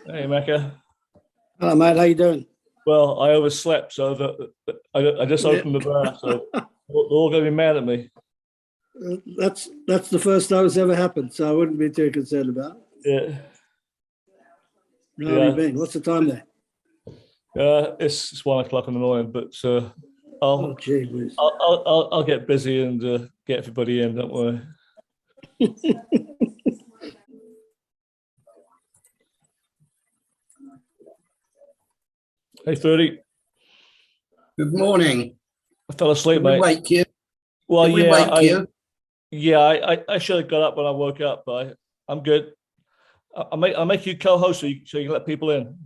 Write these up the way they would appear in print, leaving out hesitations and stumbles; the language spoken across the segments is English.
Hey, Mecca. Hello, mate. How you doing? Well, I overslept, so I just opened the bar, so they're all going to be mad at me. That's the first time it's ever happened, so I wouldn't be too concerned about it. Yeah. How have you been? What's the time there? It's 1 o'clock in the morning, but Oh, gee whiz. I'll get busy and get everybody in. Don't worry. Hey, 30. Good morning. I fell asleep, Did mate. we wake you? Well, Did we wake you? Yeah, I should have got up when I woke up, but I'm good. I'll make you co-host so you can let people in.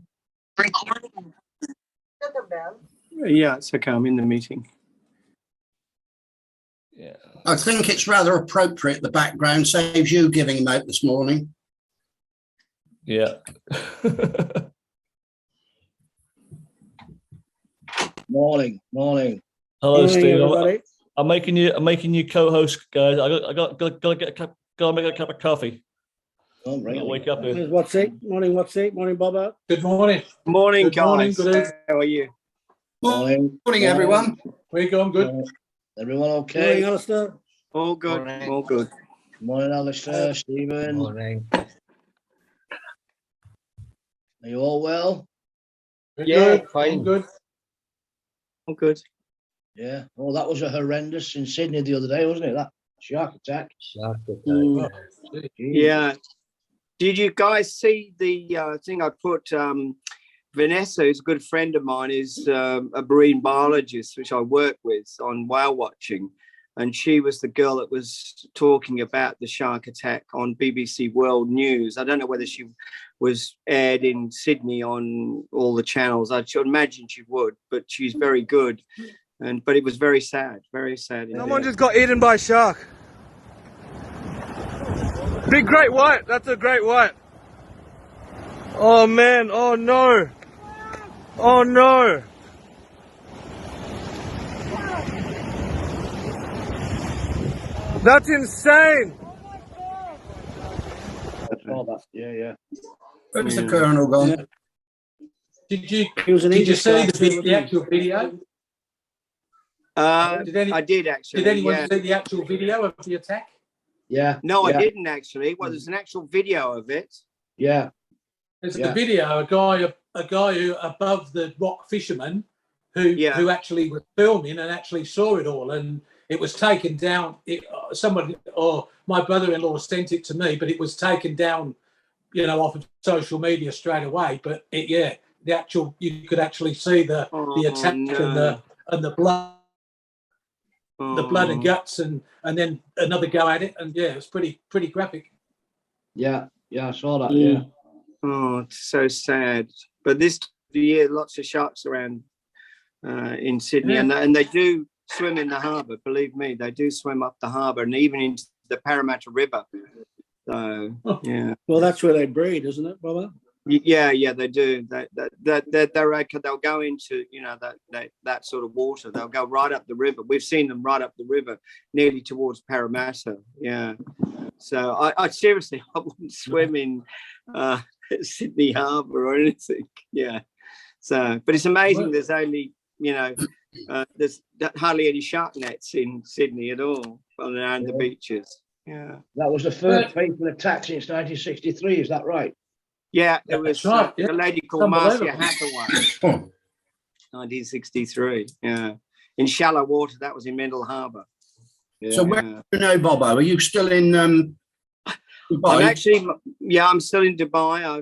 Yeah, it's okay. I'm in the meeting. Yeah. I think it's rather appropriate. The background saves you giving him out this morning. Yeah. Morning. Hello, Steve. Everybody. I'm making you co-host, guys. I got gotta make a cup of coffee. Oh, I'll really? wake up here. What's it? Morning, what's it? Morning, Bobo. Good morning. Morning, Good morning, guys. good How are you? Morning. Morning, everyone. Where you going? Good. Everyone Morning, okay? Alistair. All good. Morning. All good. Morning, Alistair, Stephen. Morning. Are you all well? We're Yeah, good. fine. I'm good. All good. Yeah. Oh, that was a horrendous in Sydney the other day, wasn't it? That shark attack. Shark attack. Mm. Jeez. Yeah. Did you guys see the thing I put? Vanessa, who's a good friend of mine, is a marine biologist, which I work with on whale watching. And she was the girl that was talking about the shark attack on BBC World News. I don't know whether she was aired in Sydney on all the channels. I should imagine she would, but she's very good. But it was very sad, very sad. Someone just got eaten by a shark. Big great white. That's a great white. Oh man. Oh no. Oh no. That's insane. Oh, that, yeah. Where's the colonel gone? Did you He was an see English the actual video? I did actually. Did anyone yeah. see the actual video of the attack? Yeah. No, yeah. I didn't actually. Well, there's an actual video of it. Yeah. There's Yeah. a video, a guy who above the rock fisherman who actually was filming and actually saw it all, and it was taken down. Somebody or my brother-in-law sent it to me, but it was taken down, off of social media straight away. But the actual, you could actually see the attack and the blood. The blood and guts, and then another go at it, and it was pretty graphic. Yeah. I saw that. Yeah. Oh, it's so sad. But this year, lots of sharks around in Sydney, and they do swim in the harbour. Believe me, they do swim up the harbour and even into the Parramatta River. So yeah. Well, that's where they breed, isn't it, Bobo? Yeah, they do. They'll go into that sort of water. They'll go right up the river. We've seen them right up the river, nearly towards Parramatta. Yeah. So I seriously, I wouldn't swim in Sydney Harbour or anything. Yeah. So, but it's amazing. There's only there's hardly any shark nets in Sydney at all around the beaches. Yeah. That was the first fatal attack since 1963. Is that right? Yeah, it was right, a lady called Marcia Hathaway, 1963. Yeah, in shallow water. That was in Middle Harbour. Yeah. So where do you know, Bobo? Are you still in Dubai? I'm actually, I'm still in Dubai.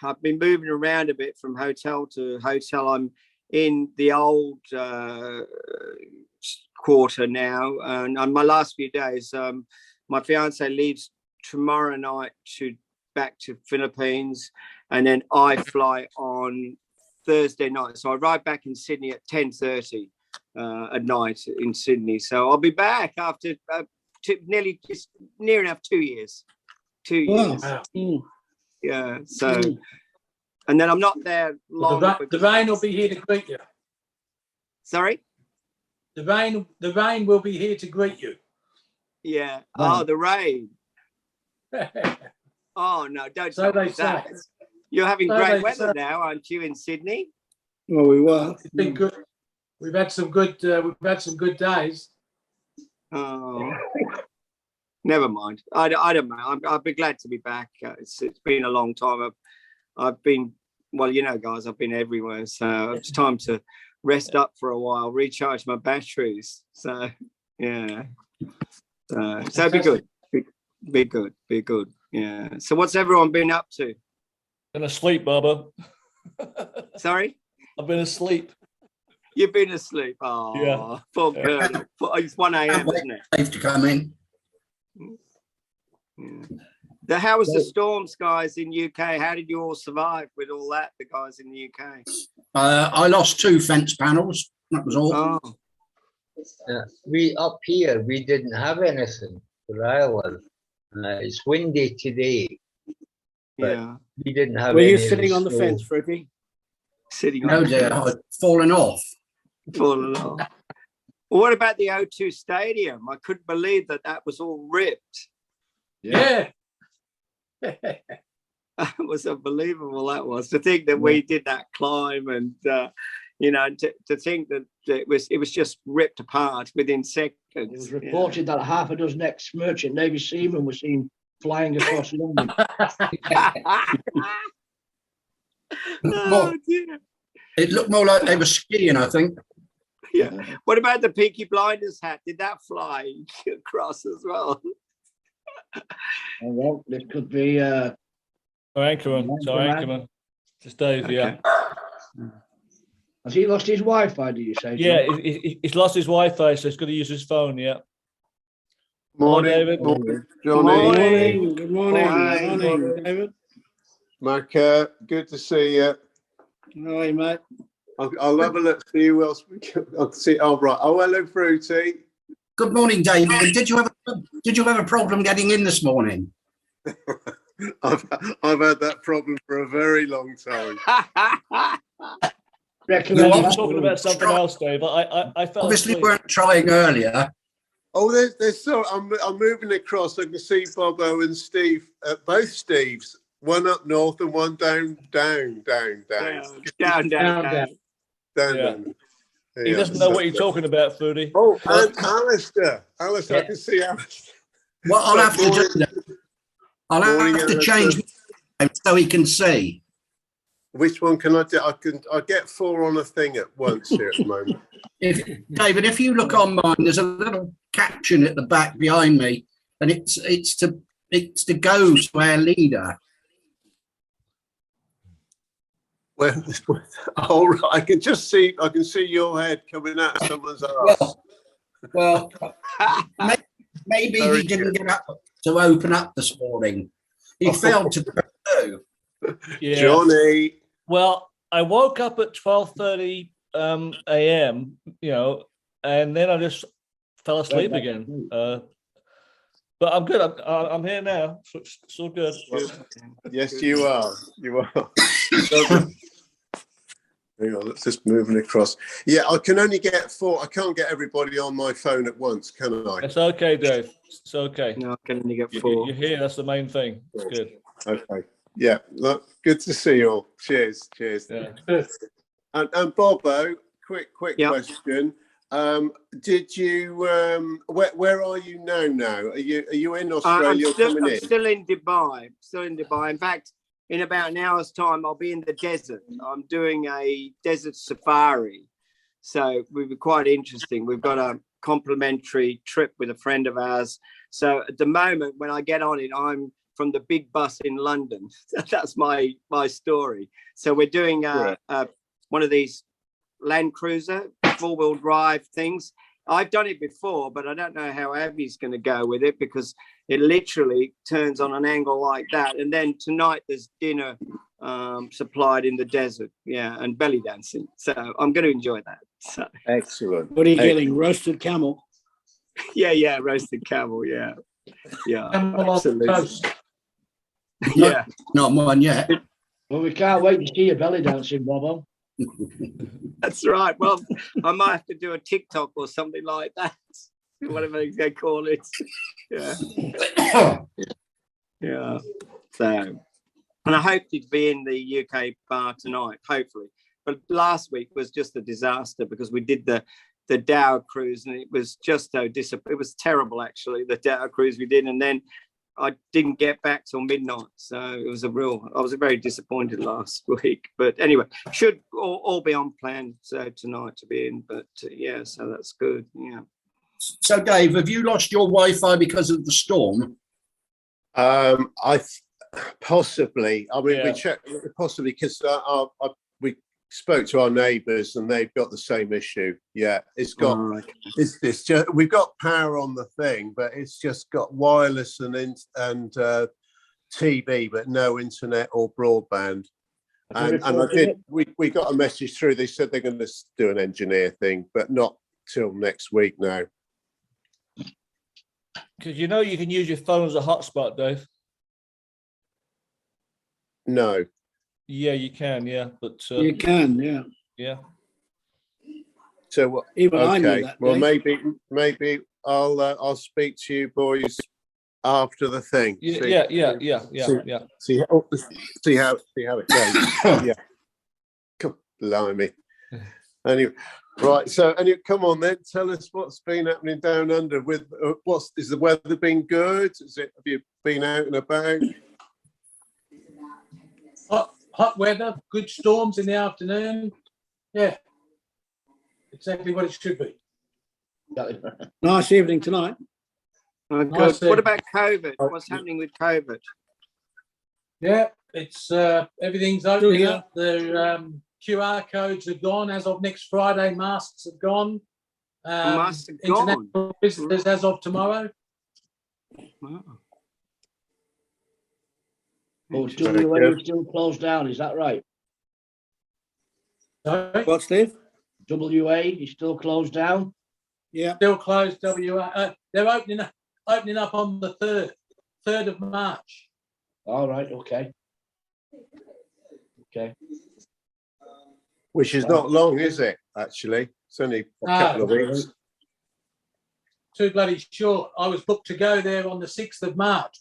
I've been moving around a bit from hotel to hotel. I'm in the old quarter now, and on my last few days, my fiance leaves tomorrow night back to Philippines, and then I fly on Thursday night. So I arrive back in Sydney at 10:30 at night in Sydney. So I'll be back after nearly just near enough 2 years. 2 years. Wow. Yeah. So, and then I'm not there long. The rain will be here to greet you. Sorry? The rain will be here to greet you. Yeah. Oh, the rain. Oh no, don't So tell they me that. say. You're having So great they weather say. now, aren't you, in Sydney? Well, we were. It's been good. We've had some good days. Oh, never mind. I don't know. I'll be glad to be back. It's been a long time. I've been, well, you know, guys, I've been everywhere. So it's time to rest up for a while, recharge my batteries. So yeah. So be good. Be good. Yeah. So what's everyone been up to? Been asleep, Bubba. Sorry? I've been asleep. You've been asleep. Oh, Yeah. Poor Colonel. It's 1 a.m., isn't it? Safe to come in. Yeah. How was the storms, guys, in UK? How did you all survive with all that, the guys in the UK? I lost 2 fence panels. That was all. Oh, We up here, we didn't have anything where I live. It's windy today. But yeah. we didn't have Were any you of sitting on the snow. fence, Freddie? Sitting No, on dear, I'd fallen off. falling off. Well, what about the O2 Stadium? I couldn't believe that was all ripped. Yeah. That was unbelievable. That was to think that we did that climb, and you know, to think that it was just ripped apart within seconds. It was reported that half a dozen ex-merchant Navy seamen were seen flying across London. Oh, dear. It looked more like they were skiing, I think. Yeah. What about the Peaky Blinders hat? Did that fly across as well? Oh, well, it could be. Our anchorman. It's our anchorman. Just Dave, yeah. Has he lost his Wi-Fi? Did you say? Yeah, John? he's lost his Wi-Fi, so he's got to use his phone. Yeah. Morning, David. morning, Good Johnny. morning. Good morning. Hi. Good morning, David. Mac, good to see you. How are you, mate? I'll have a look, see who else we can. I'll see. Oh, right. Oh, hello, Fruity. Good morning, David. Did you have a problem getting in this morning? I've had that problem for a very long time. Recommend I'm that. talking about something else, Dave. I fell Obviously, asleep. weren't trying earlier. Oh, there's so I'm moving across. I can see Bobo and Steve, both Steves, one up north and one down. down. Down. Yeah. He doesn't know what you're talking about, Foodie. Oh, and Alistair. Alistair, I can see Alistair. What I'll have to do, I'll have to change so he can see. Which one can I do? I get 4 on a thing at once here at the moment. David, if you look on mine, there's a little caption at the back behind me, and it's to go to our leader. Well, all right. I can see your head coming out of someone's arse. Well, maybe Very he didn't good. get up to open up this morning. He failed to do. Yeah. Johnny. Well, I woke up at 12:30 a.m. You know, and then I just fell asleep again. But I'm good. I'm here now. So it's all good. Yes, you are. You are. Hang on, let's just moving across. Yeah, I can only get 4. I can't get everybody on my phone at once, can I? It's okay, Dave. It's okay. No, I can only get 4. You're here. That's the main thing. It's good. Okay. Yeah. Look, good to see you all. Cheers. Cheers. Yeah. And Bobo, quick Yeah. question. Did you where are you now? Are you in Australia or coming I'm in? still in Dubai. In fact, in about an hour's time, I'll be in the desert. I'm doing a desert safari. So it will be quite interesting. We've got a complimentary trip with a friend of ours. So at the moment, when I get on it, I'm from the big bus in London. That's my story. So we're doing one of these Land Cruiser 4-wheel drive things. I've done it before, but I don't know how Abby's going to go with it because it literally turns on an angle like that. And then tonight there's dinner supplied in the desert. Yeah, and belly dancing. So I'm going to enjoy that. So Excellent. What are you getting? Roasted camel? yeah, roasted camel. Yeah, Camel on absolutely. toast. Yeah, Not mine yet. Well, we can't wait to see your belly dancing, Bobo. that's right. Well, I might have to do a TikTok or something like that. Whatever they call it. Yeah. Yeah. So, and I hope to be in the UK bar tonight, hopefully. But last week was just a disaster because we did the Dow cruise and it was just so it was terrible actually, the Dow cruise we did, and then I didn't get back till midnight. So it was I was very disappointed last week. But anyway, should all be on plan tonight to be in. But yeah, so that's good. Yeah. So, Dave, have you lost your Wi-Fi because of the storm? Possibly. I mean, we checked possibly because we spoke to our neighbours and they've got the same issue. Yeah, it's got it's just we've got power on the thing, but it's just got wireless and TV, but no internet or broadband. And we got a message through. They said they're going to do an engineer thing, but not till next week now. Because you can use your phone as a hotspot, Dave. No. Yeah, you can. Yeah, but You can, yeah. Yeah. So what? Even I knew Okay. that, Well, Dave. maybe I'll speak to you boys after the thing. Yeah. See how it goes. Yeah. Blimey. Anyway, right. So, come on then. Tell us what's been happening down under. With is the weather been good? Have you been out and about? Hot weather, good storms in the afternoon. Yeah, exactly what it should be. Nice evening tonight. Nice What about COVID? What's happening with COVID? Yeah, it's everything's opening up. The QR codes are gone as of next Friday. Masks are gone. Masks are gone. International visitors as of tomorrow. Wow. Oh, WA is still closed down, is that right? Sorry? What, Steve? WA is still closed down? Yeah. Still closed. WA. They're opening up on the 3rd of March. All right. Okay. Okay. Which is not long, is it? Actually, it's only a couple of weeks. Too bloody short. I was booked to go there on the 6th of March.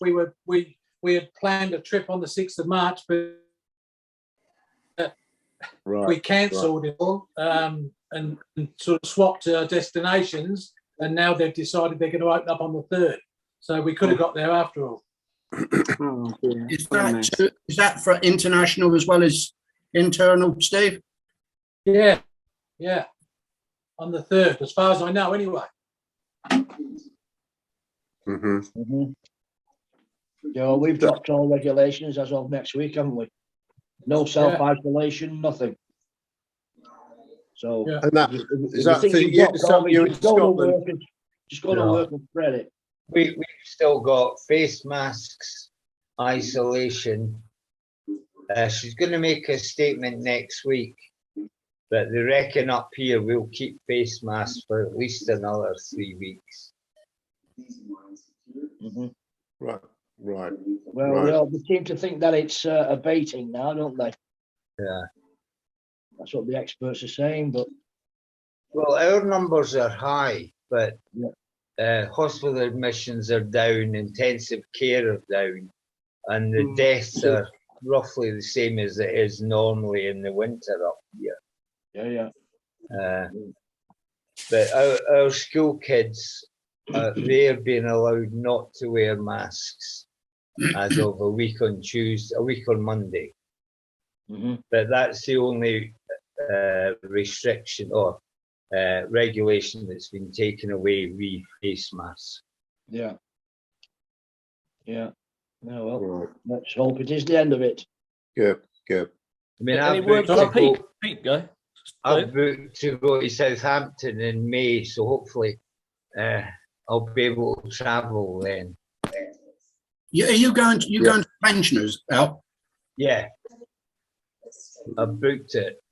We had planned a trip on the 6th of March, but we cancelled it all and sort of swapped destinations. And now they've decided they're going to open up on the 3rd. So we could have got there after all. Is that for international as well as internal, Steve? Yeah. On the 3rd, as far as I know, anyway. Yeah, we've dropped all regulations as of next week, haven't we? No self-isolation, nothing. So, and that is that for you in Scotland? Just go to work and spread it. We've still got face masks, isolation. She's going to make a statement next week, but they reckon up here we'll keep face masks for at least another 3 weeks. Right. Well, they seem to think that it's abating now, don't they? Yeah. That's what the experts are saying, but... Well, our numbers are high, but hospital admissions are down, intensive care are down, and the deaths are roughly the same as it is normally in the winter up here. Yeah. But our school kids, they're being allowed not to wear masks as of a week on Monday. But that's the only restriction or regulation that's been taken away with face masks. Yeah. Well, let's hope it is the end of it. Good. I mean, Any word for Pete, guy? I've booked to go to Southampton in May, so hopefully I'll be able to travel then. Are you going to pensioners, Al? Yeah. I've booked it.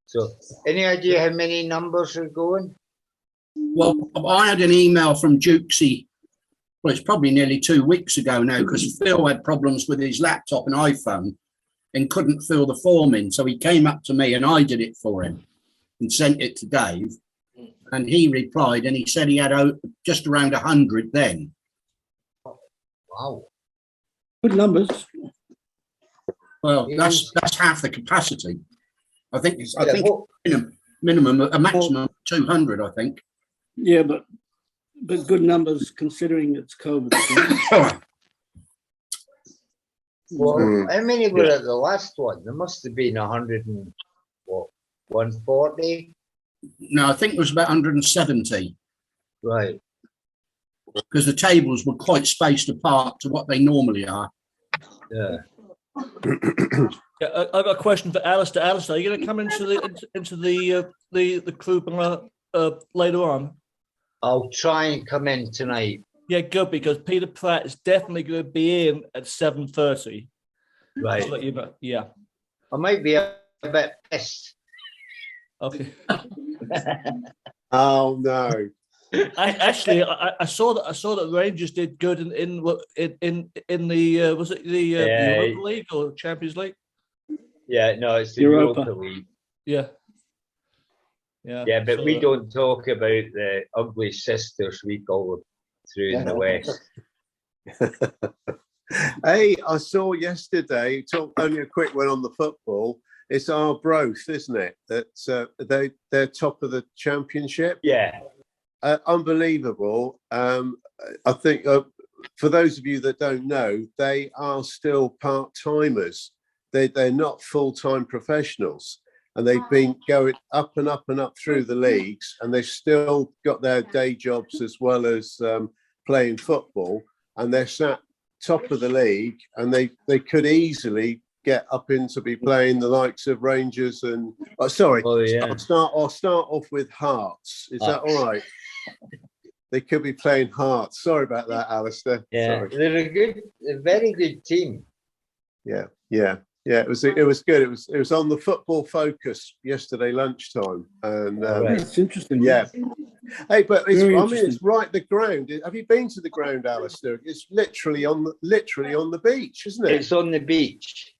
So, any idea how many numbers are going? Well, I had an email from Dukesy. Well, it's probably nearly 2 weeks ago now, because Phil had problems with his laptop and iPhone and couldn't fill the form in. So he came up to me and I did it for him and sent it to Dave. And he replied and he said he had just around 100 then. Wow. Good numbers. Well, that's half the capacity. I think it's Yeah, minimum, a maximum of 200, I think. Yeah, but good numbers considering it's COVID. well, how many were at the last one? There must have been 100 and what, 140? No, I think it was about 170, Right. because the tables were quite spaced apart to what they normally are. Yeah. Yeah, I've got a question for Alistair. Alistair, are you going to come into the crew later on? I'll try and come in tonight. Yeah, good, because Peter Pratt is definitely going to be in at 7:30. Right. Just let you know. Yeah. I might be a bit pissed. Okay. Oh no. I saw that Rangers did good in the was it the Europa League or Champions League? Yeah, no, it's the Europa. Europa League. Yeah. Yeah. Yeah, but so, we don't talk about the ugly sisters we call them through in the West. Hey, I saw yesterday, only a quick one on the football. It's Arbroath, isn't it? That's they're top of the championship. Yeah. Unbelievable. I think for those of you that don't know, they are still part-timers. They're not full-time professionals, and they've been going up and up and up through the leagues, and they've still got their day jobs as well as playing football, and they're sat top of the league, and they could easily get up into be playing the likes of Rangers and I'll start off with Hearts. Is that all right? They could be playing Hearts. Sorry about that, Alistair. Yeah, sorry. they're a very good team. Yeah. It was good. It was on the Football Focus yesterday lunchtime, and That's interesting. yeah. Hey, but it's right the ground. Have you been to the ground, Alistair? It's literally on the beach, isn't it? It's on the beach.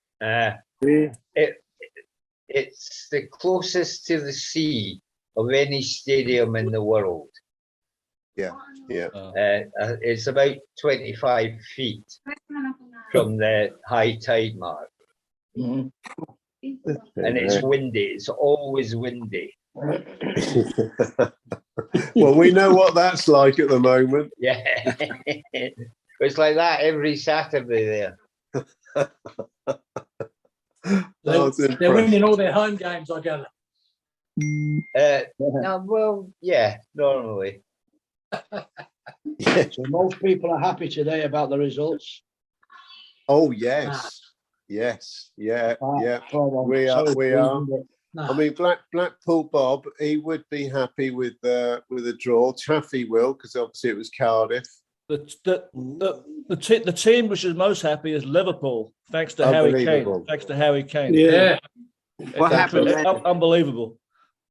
It's the closest to the sea of any stadium in the world. Yeah. It's about 25 feet from the high tide mark. Mm-hmm. And it's windy. It's always windy. Well, we know what that's like at the moment. Yeah. It's like that every Saturday there. They're winning all their home games, I gather. No, well, yeah, normally. So most people are happy today about the results. Oh yes, yeah. We are. I mean, Blackpool Bob, he would be happy with a draw. Taffy will, because obviously it was Cardiff. The team which is most happy is Liverpool, thanks to Harry Kane. Yeah. What happened? Unbelievable.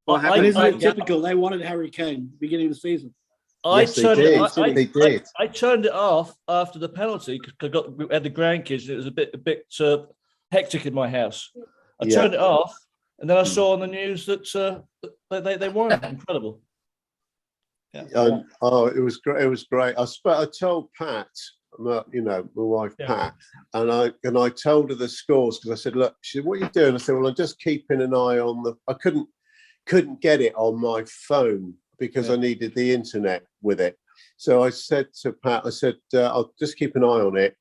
Isn't it typical? They wanted Harry Kane beginning of the season. I turned it off after the penalty because we had the grandkids and it was a bit hectic in my house. I turned it off, and then I saw on the news that they won. Incredible. Yeah. It was great. It was great. I told Pat, my wife Pat, and I told her the scores because I said, "Look," she said, "What are you doing?" I said, "Well, I'm just keeping an eye on the." I couldn't get it on my phone because I needed the internet with it. So I said to Pat, I said, "I'll just keep an eye on it."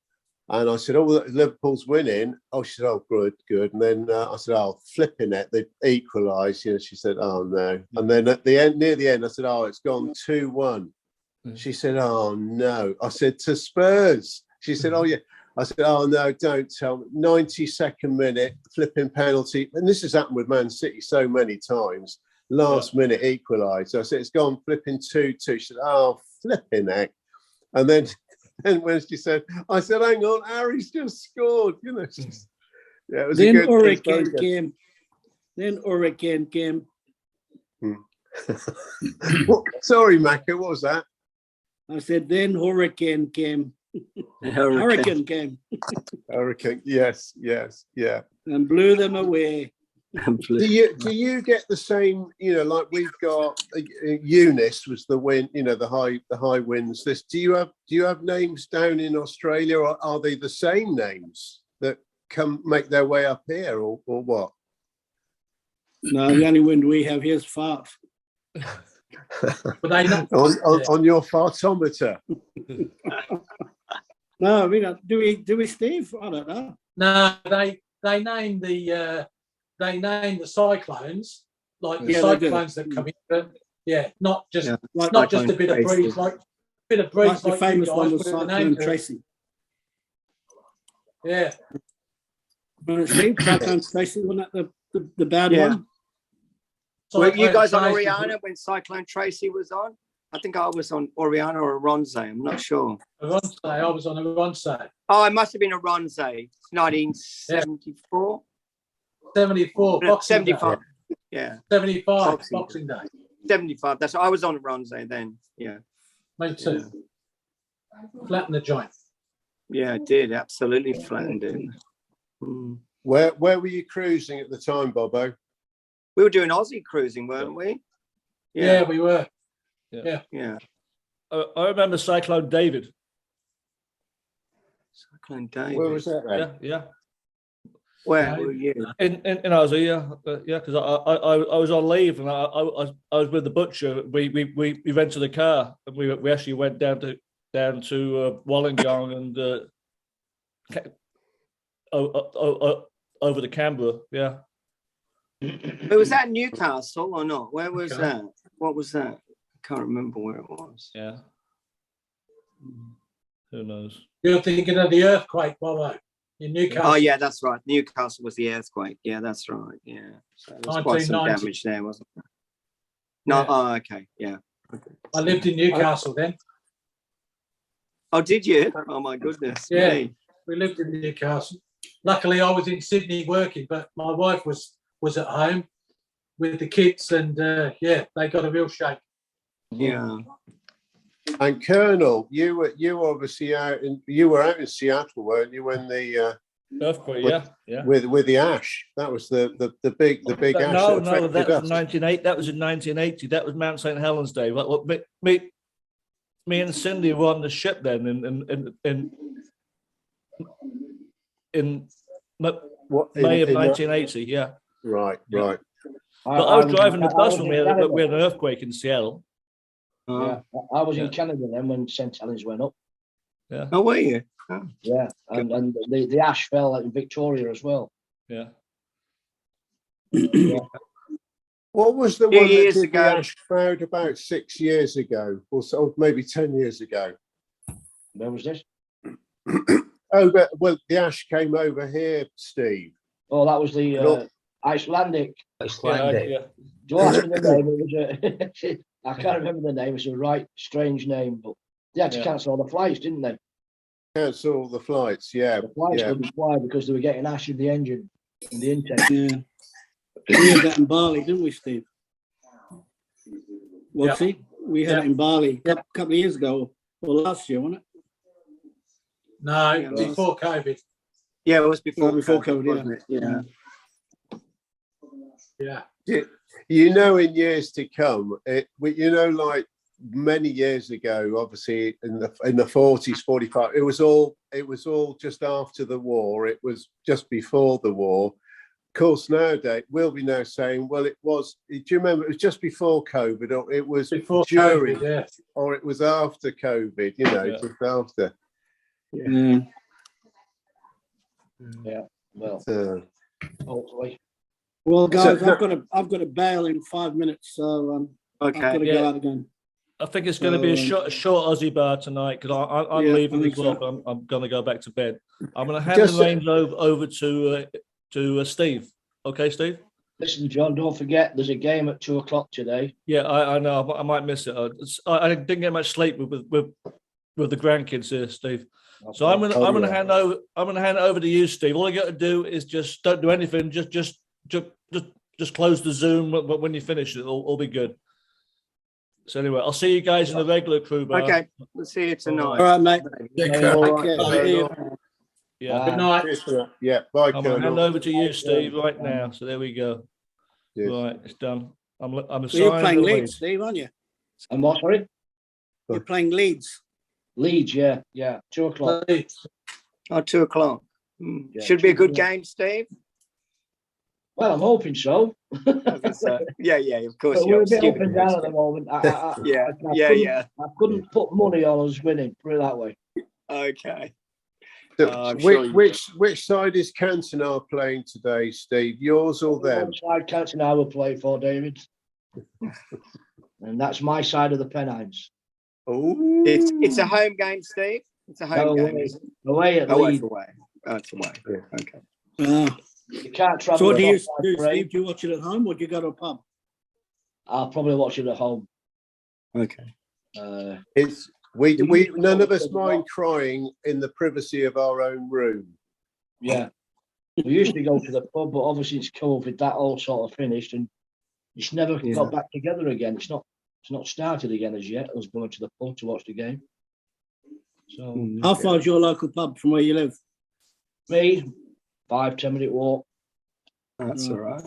And I said, "Oh, Liverpool's winning." Oh, she said, "Oh, good." And then I said, "Oh, flipping it, they equalised." She said, "Oh no." And then at the end, near the end, I said, "Oh, it's gone 2-1." She said, "Oh no." I said, "To Spurs." She said, "Oh yeah." I said, "Oh no, don't tell me." 92nd minute, flipping penalty, and this has happened with Man City so many times. Last minute equalised. So I said, "It's gone flipping 2-2." She said, "Oh, flipping heck." And then when she said, I said, "Hang on, Harry's just scored." Yeah, it was Then it was very hurricane good. came. Then hurricane came. Sorry, Macca, what was that? I said, then hurricane came. Hurricane. Hurricane came Hurricane. Yes, yeah. and blew them away. Do you get the same? Like we've got Eunice was the wind. The high winds. Do you have names down in Australia, or are they the same names that come make their way up here, or what? No, the only wind we have here is fart. But they know, on your fartometer. No, we don't. Do we, Steve? I don't know. no, they name the cyclones like the Yeah, they do. cyclones that come in. But yeah, not just Like, not just a bit of Cyclone breeze, like a bit of breeze like the like famous you one guys was put the Cyclone name to it. Tracy. Yeah, Steve, Cyclone Tracy, wasn't that the bad Yeah. one? Were you Cyclone guys on Tracy. Oriana when Cyclone Tracy was on? I think I was on Oriana or Ronze. I'm not sure. Aronse, I was on Aronse. Oh, it must have been a Ronze. 1974. 74, Boxing Day. 75. Yeah, 75, Boxing Day. 75. That's I was on Ronze then. Yeah. Me too. Flatten the joint. Yeah, it did. Absolutely flattened it. Mm. Where were you cruising at the time, Bobo? We were doing Aussie cruising, weren't we? Yeah, we were. Yeah. I remember Cyclone David. Cyclone David. Where was that then? Yeah. Where were you? In Aussie, yeah, because I was on leave and I was with the butcher. We rented a car and we actually went down to Wollongong and over to Canberra. Yeah. But was that Newcastle or not? Where was that? What was that? I can't remember where it was. Yeah. Who knows? You're thinking of the earthquake, Bobo, in Newcastle. Oh yeah, that's right. Newcastle was the earthquake. Yeah, that's right. Yeah. So there was quite some 1990. damage there, wasn't there? No, Yeah. oh okay, yeah. I lived in Newcastle then. Oh, did you? Oh my goodness. Yeah. Me. We lived in Newcastle. Luckily, I was in Sydney working, but my wife was at home with the kids, and yeah, they got a real shake. Yeah. And Colonel, you were obviously out in Seattle, weren't you? When the Earthquake, yeah. with the ash, that was the big ash. No, that affected that was us. 1980. That was in 1980. That was Mount St. Helens Day. Me and Cindy were on the ship then in May of 1980. Yeah. Right. But I was driving the bus when we had an earthquake in Seattle. Yeah, I was in Canada then when St. Helens went up. Yeah. Oh, were you? Oh. Yeah, and the ash fell in Victoria as well. Yeah. What was the Few one that years did ago. the ash cloud about 6 years ago, or so, maybe 10 years ago? Where was this? Oh, but well, the ash came over here, Steve. Oh, that was the Icelandic. Icelandic. Yeah. Do you ask me the name? It was I can't remember the name. It's a right strange name, but they had to cancel all the flights, didn't they? Cancel all the flights, yeah. The flights yeah. couldn't fly because they were getting ash in the engine, in the intake. Yeah. We had that in Bali, didn't we, Steve? Well, see, we had it in Bali a couple of years ago, or last year, wasn't it? No, before COVID. Yeah, it was before COVID, wasn't it? Yeah. Yeah. You know, in years to come, like many years ago, obviously in the 40s, 45, it was all just after the war. It was just before the war. Of course, nowadays we'll be now saying, well, it was. Do you remember? It was just before COVID, or it was Before during, COVID, or it was after COVID. You know, just after. Yeah. Yeah. Well, hopefully. Well, guys, So- I've got to bail in 5 minutes, so I've got Okay. to go out again. I think it's going to be a short Aussie bar tonight because I'm Yeah, leaving I think as well. so. But I'm going to go back to bed. I'm going to hand the reins over to Steve. Okay, Steve. Listen, John, don't forget there's a game at 2:00 today. Yeah, I know. I might miss it. I didn't get much sleep with the grandkids here, Steve. So I'm gonna hand it over to you, Steve. All you got to do is just don't do anything. Just close the Zoom when you finish. It'll all be good. So anyway, I'll see you guys in the regular crew bar. Okay, we'll see you tonight. All right, mate. All right, Yeah. Good night. Yeah, bye, I'm gonna hand Colonel. over to you, Steve, right now. So there we go. Yes. Right, it's done. I'm Well, assigning you're playing the lead. Leeds, Steve, aren't you? And what, sorry? You're playing Leeds. Leeds, yeah. 2:00. Oh, 2:00. Yeah, Should be a good 2:00. game, Steve. Well, I'm hoping so. Yeah, of course. But we're a bit up and down at the moment. Yeah. I couldn't put money on us winning, put it that way. Okay. So I'm sure which side is Cantona playing today, Steve? Yours or them? One side Cantona I will play for, David. And that's my side of the Pennines. Oh, It's a home game, Steve. It's a home game. Isn't it? Away at Oh, Leeds. it's away. Oh, it's away. Yeah. Okay. You can't travel. So what do you across do, by train. Steve? Do you watch it at home or do you go to a pub? I'll probably watch it at home. Okay. it's we none of us mind crying in the privacy of our own room. Yeah. We usually go to the pub, but obviously it's COVID, that all sort of finished, and it's never got back together again. It's not started again as yet. Us going to the pub to watch the game. So How far is your local pub from where you live? me, 5-10 minute walk. That's all right.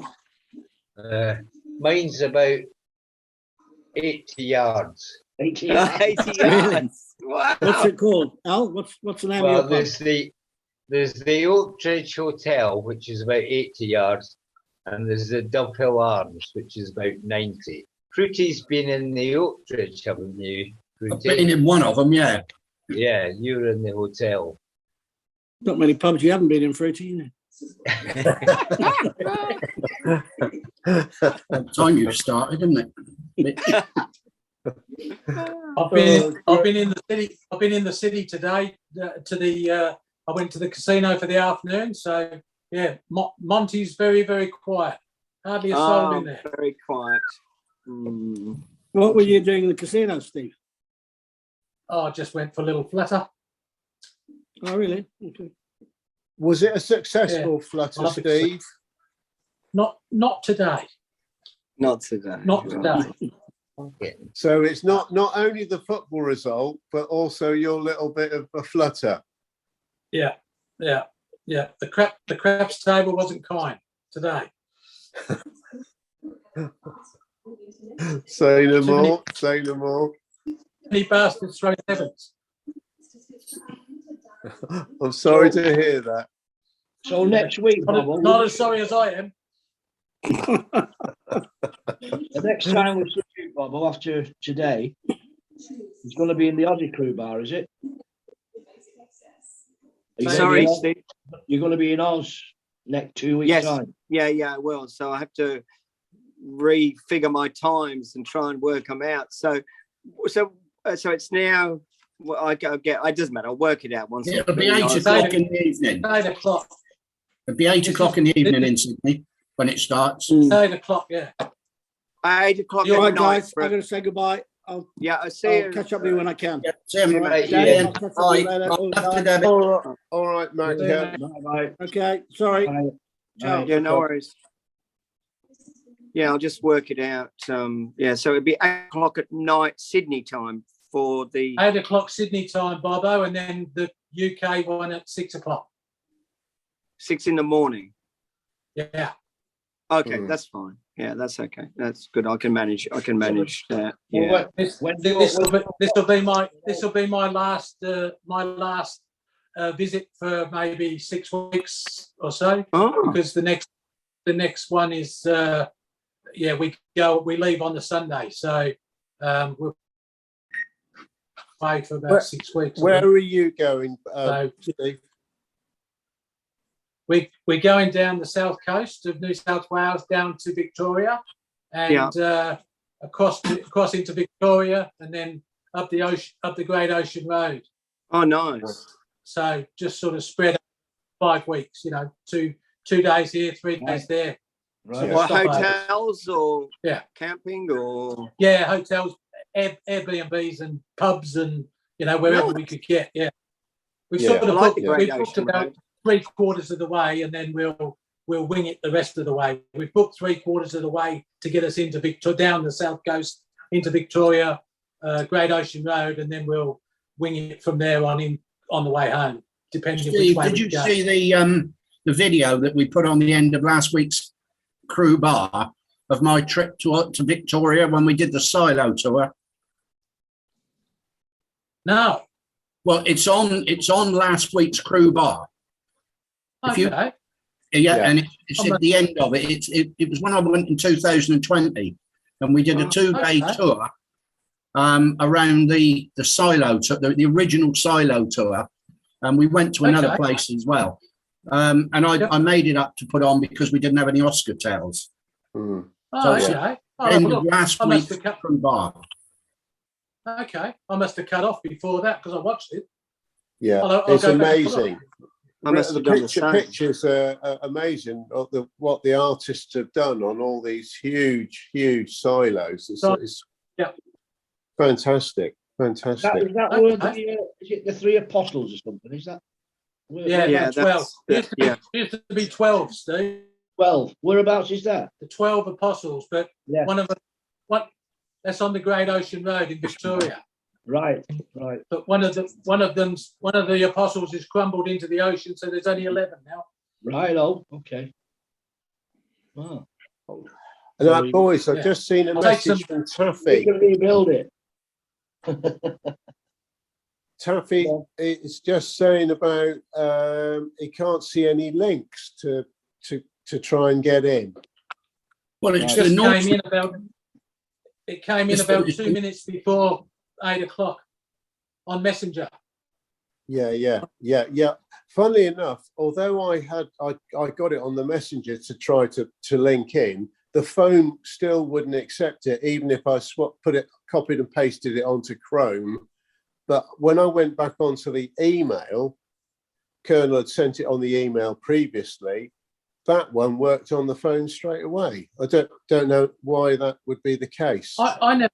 Mine's about 80 yards. 80 80 yards. Wow. What's it called? Al, what's the name Well, of your pub? there's the Oak Ridge Hotel, which is about 80 yards, and there's the Dove Hill Arms, which is about 90. Fruity's been in the Oak Ridge, haven't you? I've Fruity? been in one of them, yeah. Yeah, you were in the hotel. Not many pubs you haven't been in, Fruity, you know. Time you've started, isn't it? I've been in the city. I've been in the city today. I went to the casino for the afternoon. So yeah, Monty's very, very quiet. Hardly a soul in there. Very quiet. What were you doing in the casino, Steve? Oh, I just went for a little flutter. Oh, really? Okay. Was it a successful flutter, Well, I think so. Steve? Not today. Not today. Not today. So it's not only the football result, but also your little bit of a flutter. Yeah. The craps table wasn't kind today. Say no more. Say no more. Any bastards throw sevens. I'm sorry to hear that. So next week, Bob, Not as sorry as I am. the next time we see you, Bob, after today, it's going to be in the Aussie crew bar, is it? Sorry, Steve. You're going to be in Oz next 2 weeks' Yes. time. Yeah, I will. So I have to refigure my times and try and work them out. So it's now. Well, it doesn't matter. I'll work it out once. It'll be 8 o'clock in the evening. 8 o'clock. It'll be 8 o'clock in the evening in Sydney when it starts. 8 o'clock. Yeah. 8 o'clock. All right, at night. guys, I'm going to say goodbye. I'll I'll see you. catch up with you when I can. See you, Right, mate. Dave, I'll catch up with you Bye. later. Bye. Bye. David. All right, Mac. Yeah. Bye. Okay, sorry. Bye. Ciao. Yeah, no worries. Yeah, I'll just work it out. So it'd be 8 o'clock at night Sydney time for the 8 o'clock Sydney time, Bobo, and then the UK one at 6 o'clock. 6 in the morning. Yeah. Okay, that's fine. Yeah, that's okay. That's good. I can manage that. Yeah. Well, this will be my last visit for maybe 6 weeks or so. Oh, Because the next one is we leave on the Sunday, so we'll play for about 6 weeks. Where are you going, So- Steve? We're going down the south coast of New South Wales down to Victoria, and across into Victoria, and then up the Great Ocean Road. oh, nice. So just sort of spread out 5 weeks. 2 days here, 3 days there. Right. What, Stop over. hotels or Yeah. camping or Yeah, hotels, Airbnbs, and pubs, and wherever we could get. Yeah. We've Yeah. sort of I like booked, the Great we've booked Ocean about Road. 3/4 of the way, and then we'll wing it the rest of the way. We've booked 3/4 of the way to get us into down the south coast into Victoria, Great Ocean Road, and then we'll wing it from there on the way home, depending Steve, which way did we you go. see the video that we put on the end of last week's crew bar of my trip to Victoria when we did the silo tour? No. Well, it's on last week's crew bar. Okay. Yeah, Yeah. and it's at the end of it. It was when I went in 2020, and we did a 2-day okay. tour around the silo tour, the original silo tour, and we went to another Okay. place as well. And I made it up to put on because we didn't have any Oscar tails. Mm. So Oh, it's okay. end of last I must week's have cut. crew bar. Okay, I must have cut off before that because I watched it. Yeah, I'll it's go back and put amazing. I must The have done the same. pictures are amazing. Of what the artists have done on all these huge silos. It's Yeah. fantastic. Is that Okay. where is it the 3 apostles or something? Is that? Yeah, Yeah, 12. that's Used to be 12, Steve. 12. Whereabouts is that? The 12 apostles, but Yeah. one of them, that's on the Great Ocean Road in Victoria. Right. But one of the apostles is crumbled into the ocean, so there's only 11 now. Right. Oh, okay. Wow. And boys, I've Yeah. just seen a I'll take message from We Taffy. can rebuild it. Taffy is just saying about he can't see any links to try and get in. Well, it's It the just North. came in about 2 minutes before 8 o'clock on Messenger. Yeah. Funnily enough, although I got it on the messenger to try to link in, the phone still wouldn't accept it, even if I copied and pasted it onto Chrome. But when I went back onto the email, Colonel had sent it on the email previously. That one worked on the phone straight away. I don't know why that would be the case. I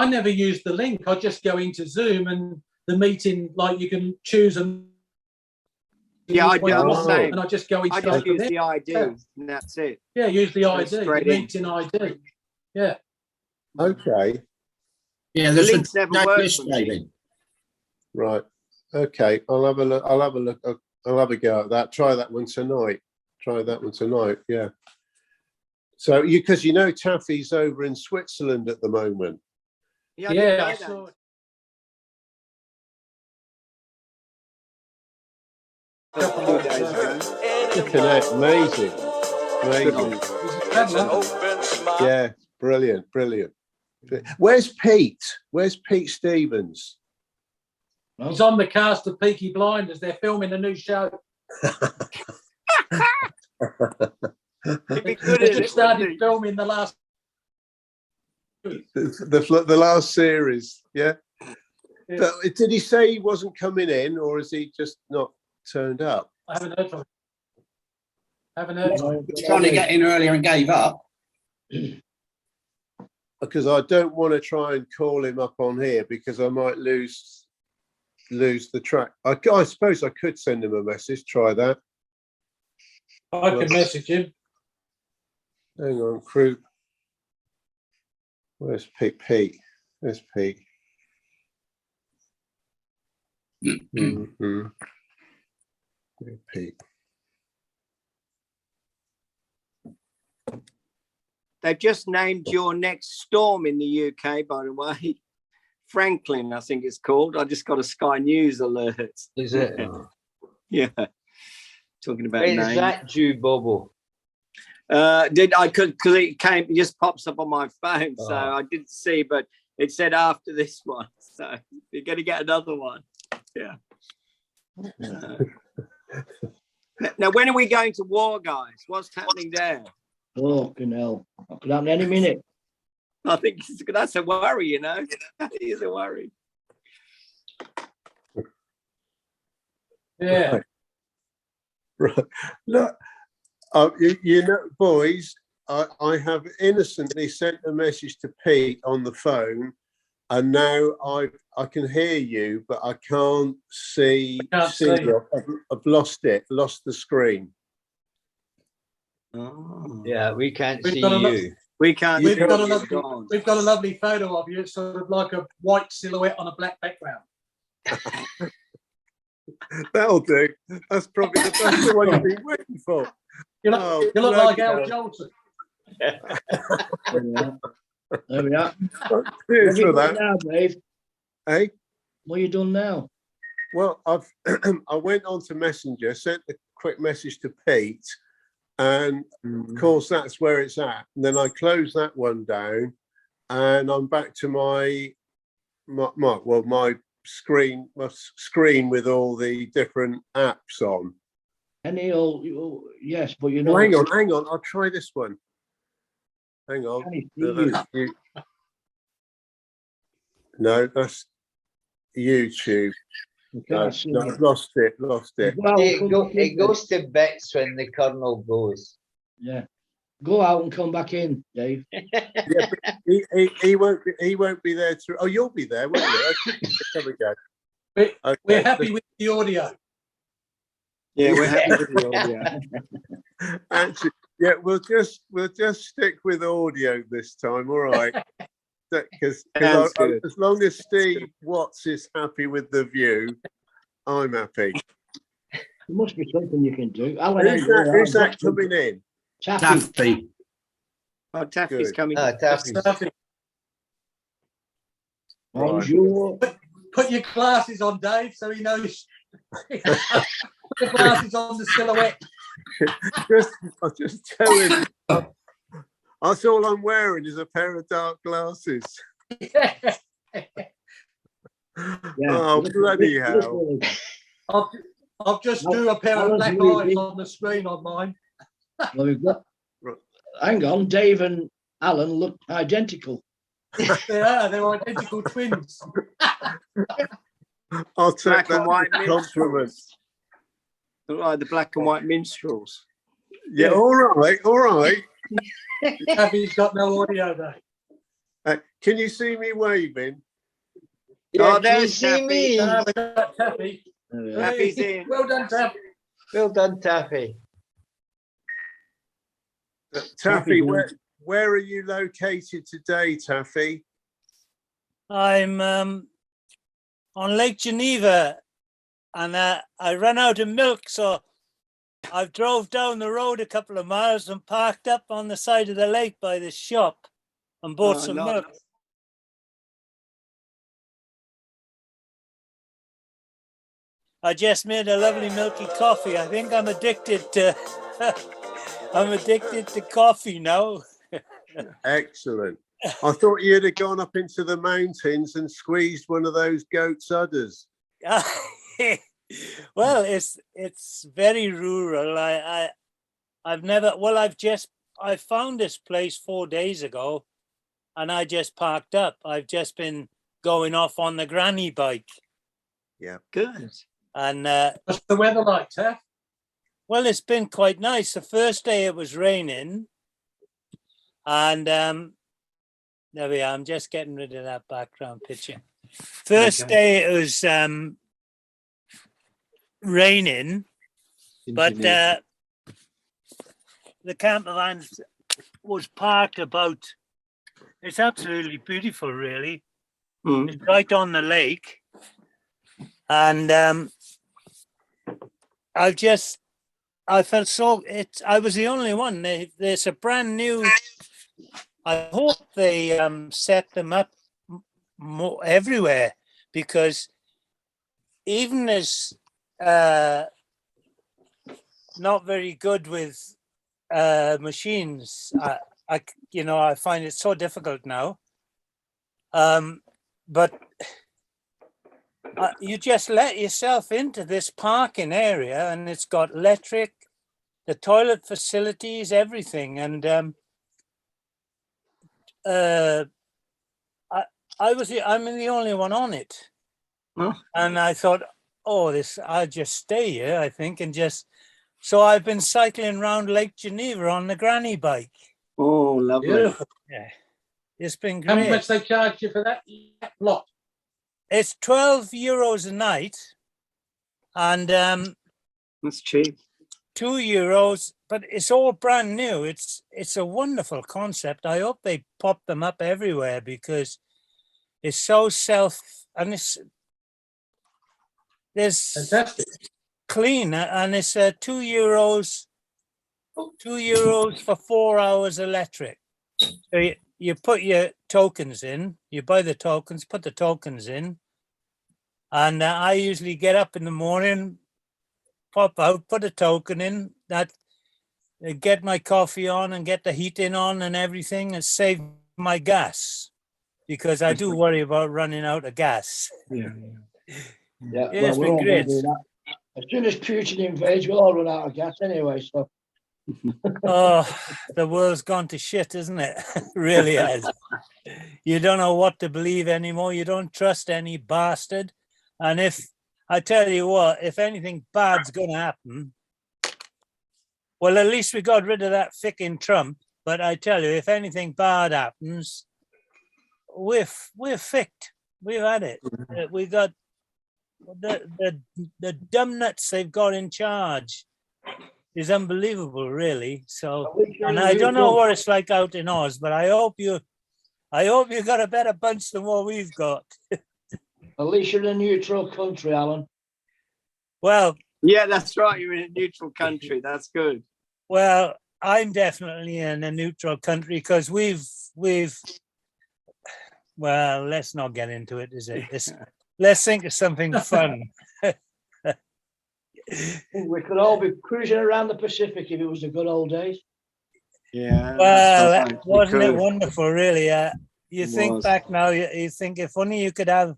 never use the link. I just go into Zoom and the meeting, like you can choose and Yeah, I do the same. and I just go in I straight just from use there. the ID, and that's it. Yeah, use the ID, the straight in. meeting ID. Yeah. Okay. Yeah, The there's links never work list, for me. David. Right. Okay. I'll have a look. I'll have a go at that. Try that one tonight. Yeah. So because Taffy's over in Switzerland at the moment. Yeah, I didn't know I that. saw it. A few days ago. Looking at amazing. Yeah, brilliant. Where's Pete? Where's Pete Stevens? He's on the cast of Peaky Blinders. They're filming a new show. He'd be good They at just it, started wouldn't he? filming the last. The last series, yeah. Yeah. But did he say he wasn't coming in, or is he just not turned up? I haven't heard from him. He's trying to get in earlier and gave up. Because I don't want to try and call him up on here because I might lose the track. I suppose I could send him a message. Try that. I can message him. Hang on, crew. Where's Pete? Where's Pete? Mm-hmm. Where's Pete? They've just named your next storm in the UK, by the way. Franklin, I think it's called. I just got a Sky News alert. Is it? Yeah. Talking about Is names. that you, Bobo? Because it just pops up on my phone, so Oh. I didn't see, but it said after this one, so you're going to get another one. Yeah. Now, when are we going to war, guys? What's happening there? Fucking hell. That could happen any minute. I think that's a worry, That is a worry. Yeah. Right. Look, boys, I have innocently sent a message to Pete on the phone and now I can hear you, but I can't see you. I've lost it. Lost the screen. Oh. Yeah, we can't We've see got a lot- you. We can't. We've see got, you, a lovely, John. we've got a lovely photo of you. It's sort of like a white silhouette on a black background. That'll do. That's probably the best one you've been waiting for. You look, Oh, you look like bloody Al Jolson. There we are. hell. Cheers for that. Now, Dave. Hey, What are you done now? well, I've I went on to Messenger, sent a quick message to Pete, and of course that's where it's at. And then I closed that one down, and I'm back to my screen with all the different apps on. Any old, yes, but you know. Oh, hang on. I'll try this one. Hang on. No, that's YouTube. No, I've lost it. Well, It goes to bits when the kernel goes. yeah. Go out and come back in, Dave. Yeah, but he won't be there through. Oh, you'll be there, won't you? Okay, there we go. We're happy with the audio. Yeah, we're happy with the audio. Actually, yeah, we'll just stick with audio this time, all right? Because as long as Steve Watts is happy with the view, I'm happy. There must be something you can do. Who's that coming in? Taffy. Oh, Taffy's Good. coming. Taffy. Bonjour. Put your glasses on, Dave, so he knows. Put the glasses on the silhouette. I'll just tell him. That's all I'm wearing is a pair of dark glasses. Oh, bloody hell. I've just drew a pair of black eyes on the screen on mine. Well, we've got. Hang on, Dave and Alan look identical. They're identical twins. I'll take Black and white that compliment. Look like the black and white minstrels. Yeah, all right. Taffy's got no audio though. Can you see me waving? Yeah, Oh, can you there's see Taffy. me? We got Taffy. Taffy's in. Well done, Taffy. Well done, Taffy. Taffy, where are you located today, Taffy? I'm on Lake Geneva, and I ran out of milk, so I've drove down the road a couple of miles and parked up on the side of the lake by the shop and bought some milk. I just made a lovely milky coffee. I think I'm addicted to coffee now. Excellent. I thought you'd have gone up into the mountains and squeezed one of those goat's udders. Well, it's very rural. I found this place 4 days ago, and I just parked up. I've just been going off on the granny bike. Yeah, good. And what's the weather like, Taff? Well, it's been quite nice. The first day it was raining, and there we are. I'm just getting rid of that background picture. First day it was raining, but the camper van was parked about. It's absolutely beautiful, really. It's right on the lake, and I felt so. I was the only one. There's a brand new. I hope they set them up more everywhere, because even as not very good with machines, I find it so difficult now. But you just let yourself into this parking area, and it's got electric, the toilet facilities, everything, and I'm the only one on it. Oh. And I thought, I'll just stay here, I think, so I've been cycling around Lake Geneva on the granny bike. Oh, lovely. Beautiful. Yeah. It's been How great. much they charge you for that block? It's €12 a night, and That's cheap. €2, but it's all brand new. It's a wonderful concept. I hope they pop them up everywhere because it's so there's Fantastic. clean, and it's €2 for 4 hours electric. So you put your tokens in, you buy the tokens, put the tokens in, and I usually get up in the morning, pop out, put a token in, that get my coffee on and get the heating on and everything, and save my gas because I do worry about running out of gas. Yeah, It's we're been all gonna great. do that. As soon as Putin invades, we'll all run out of gas anyway. So Oh, the world's gone to shit, isn't it? Really has. You don't know what to believe anymore. You don't trust any bastard. And if I tell you what, if anything bad's going to happen, well, at least we got rid of that ficking Trump. But I tell you, if anything bad happens, we're ficked. We've had it. We got the dumb nuts they've got in charge is unbelievable, really. So, and I don't know what it's like out in Oz, but I hope you got a better bunch than what we've got. at least you're in a neutral country, Alan. Well, Yeah, that's right. You're in a neutral country. That's good. well, I'm definitely in a neutral country because we've. Well, let's not get into it. Is it? Let's think of something fun. We could all be cruising around the Pacific if it was the good old days. Yeah. Well, that's right. wasn't it Good. wonderful, really? You It think was. back now, you think if only you could have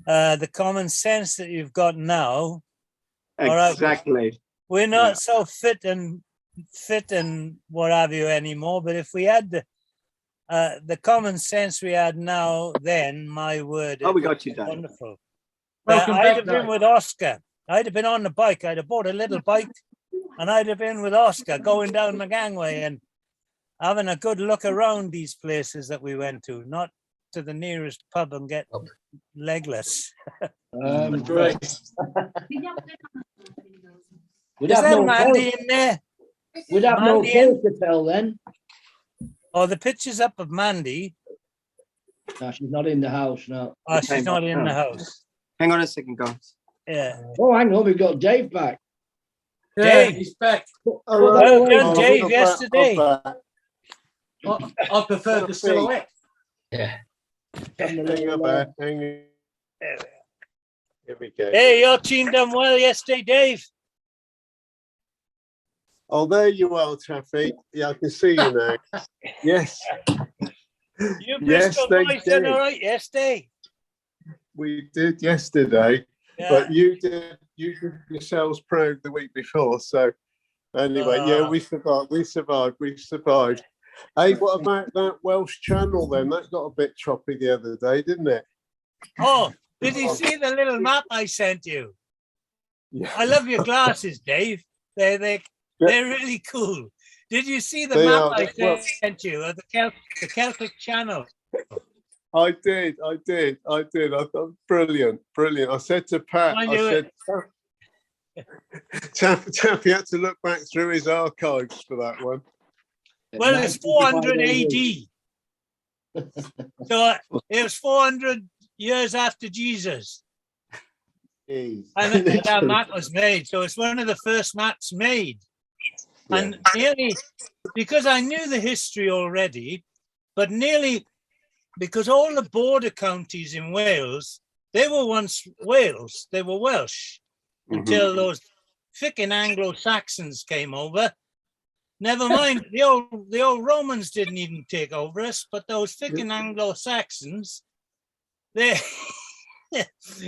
the common sense that you've got now. All right, Exactly. we're not so fit and what have you anymore, but if we had the common sense we had now, then my word, Oh, it we would got you, be Dave. wonderful. Welcome I'd back, have been Dave. with Oscar. I'd have been on the bike. I'd have bought a little bike, and I'd have been with Oscar going down the gangway and having a good look around these places that we went to, not to the nearest pub and get legless. Great. We'd Is have that no Mandy tale- in there? We'd have no Mandy tale to tell then. Oh, the picture's up of Mandy. No, she's not in the house now. Oh, she's not in the house. Hang on a second, guys. Yeah. Oh, hang on, we've got Dave back. Yeah, Dave. he's back. Well done, Oh, Dave, I'm yesterday. back. I prefer the silhouette. Yeah. Hang on back. Hang on. Here we go. Hey, your team done well yesterday, Dave. Oh, there you are, Taffy. Yeah, I can see you now. Yes. You Yes, Bristol they boys done did. all right yesterday. We did yesterday, Yeah. but you did yourselves proud the week before. So anyway, yeah, we survived. Hey, what about that Welsh channel then? That got a bit choppy the other day, didn't it? Oh, did you see the little map I sent you? Yeah. I love your glasses, Dave. They're really cool. Did you see the They map are. I Well- sent you of the Celtic Channel? I did. I thought brilliant. I said to Pat, Mind I you, said, Taffy had to look back through his archives for that one. Well, it's 400 AD. So it was 400 years after Jesus. Jeez. And that map was made. So it's one of the first maps made. And nearly, because I knew the history already, but nearly, because all the border counties in Wales, they were once Wales, they were Welsh, until those frickin' Anglo-Saxons came over. Never mind, the old Romans didn't even take over us, but those frickin' Anglo-Saxons, they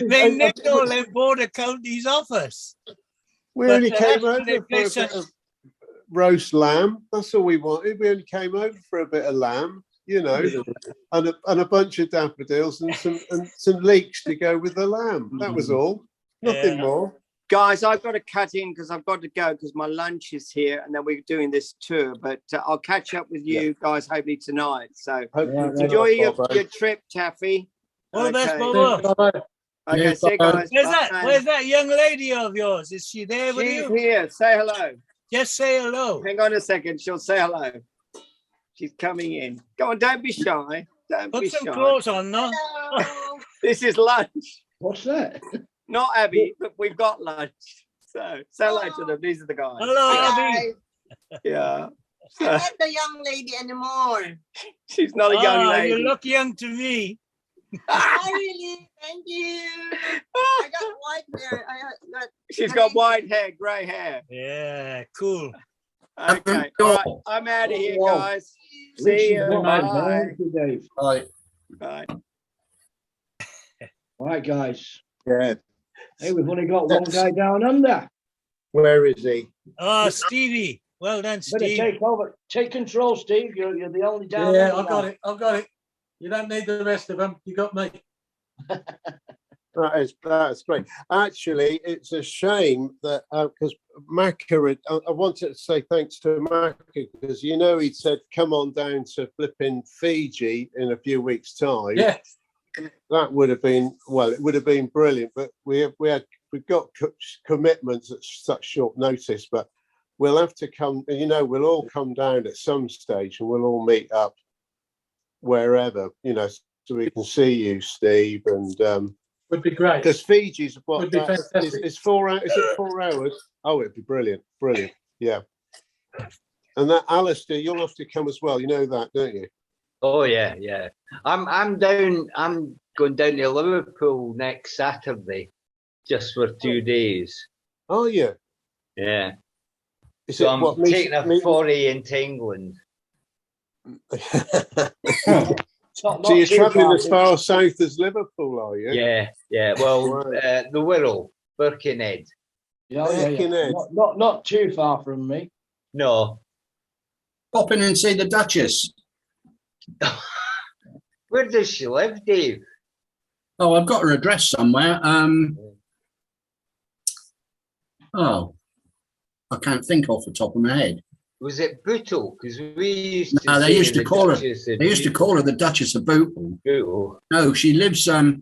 nicked all them border counties off us. We But only came that's over they for a play bit such- of roast lamb. That's all we wanted. We only came over for a bit of lamb, you know, and a bunch of daffodils and some leeks to go with the lamb. That was all. Nothing Yeah. more. Guys, I've got to cut in because I've got to go because my lunch is here and then we're doing this tour. But I'll catch up with you guys hopefully tonight. So enjoy your trip, Taffy. All the best, Bobo. Okay, see you guys. Where's that young lady of yours? Is she there with you? She's here. Say hello. Just say hello. Hang on a second. She'll say hello. She's coming in. Go on, don't be shy. Don't Put be some shy. clothes on, no? This is lunch. What's that? Not Abby, but we've got lunch. So say hello to them. These are the guys. Hello, Abby. Yeah. I'm not the young lady anymore. She's not a young lady. You look young to me. Oh, really? Thank you. I got white hair. She's got white hair, grey hair. Yeah, cool. Okay. All right. I'm out of here, guys. See you. Bye. Bye. Bye. All right, guys. Yeah. Hey, we've only got one guy down under. Where is he? Oh, Stevie. Well done, Better Steve. take over. Take control, Steve. You're the only down Yeah, under I've got now. it. I've got it. You don't need the rest of them. You got me. That's great. Actually, it's a shame that because Macca, I wanted to say thanks to Macca because he'd said come on down to flipping Fiji in a few weeks' time. Yeah. That would have been it would have been brilliant. But we've got commitments at such short notice. But we'll have to come. We'll all come down at some stage and we'll all meet up wherever. So we can see you, Steve, and. Would be great. Because Fiji's what? Would be fantastic. It's 4 hours. Is it 4 hours? Oh, it'd be brilliant, brilliant. Yeah. And that Alistair, you'll have to come as well. You know that, don't you? Oh yeah, yeah. I'm going down to Liverpool next Saturday, just for 2 days. Oh yeah. Yeah. So I'm taking a ferry into England. So you're travelling as far south as Liverpool, are you? Yeah, yeah. Well, the Wirral, Birkenhead. Yeah. Not too far from me. No. Pop in and see the Duchess. Where does she live, Dave? Oh, I've got her address somewhere. Oh, I can't think off the top of my head. Was it Bootle? Because we used to. No, they used to call her. Duchess They used to call her the Duchess of Bootle. Bootle. No, she lives. Where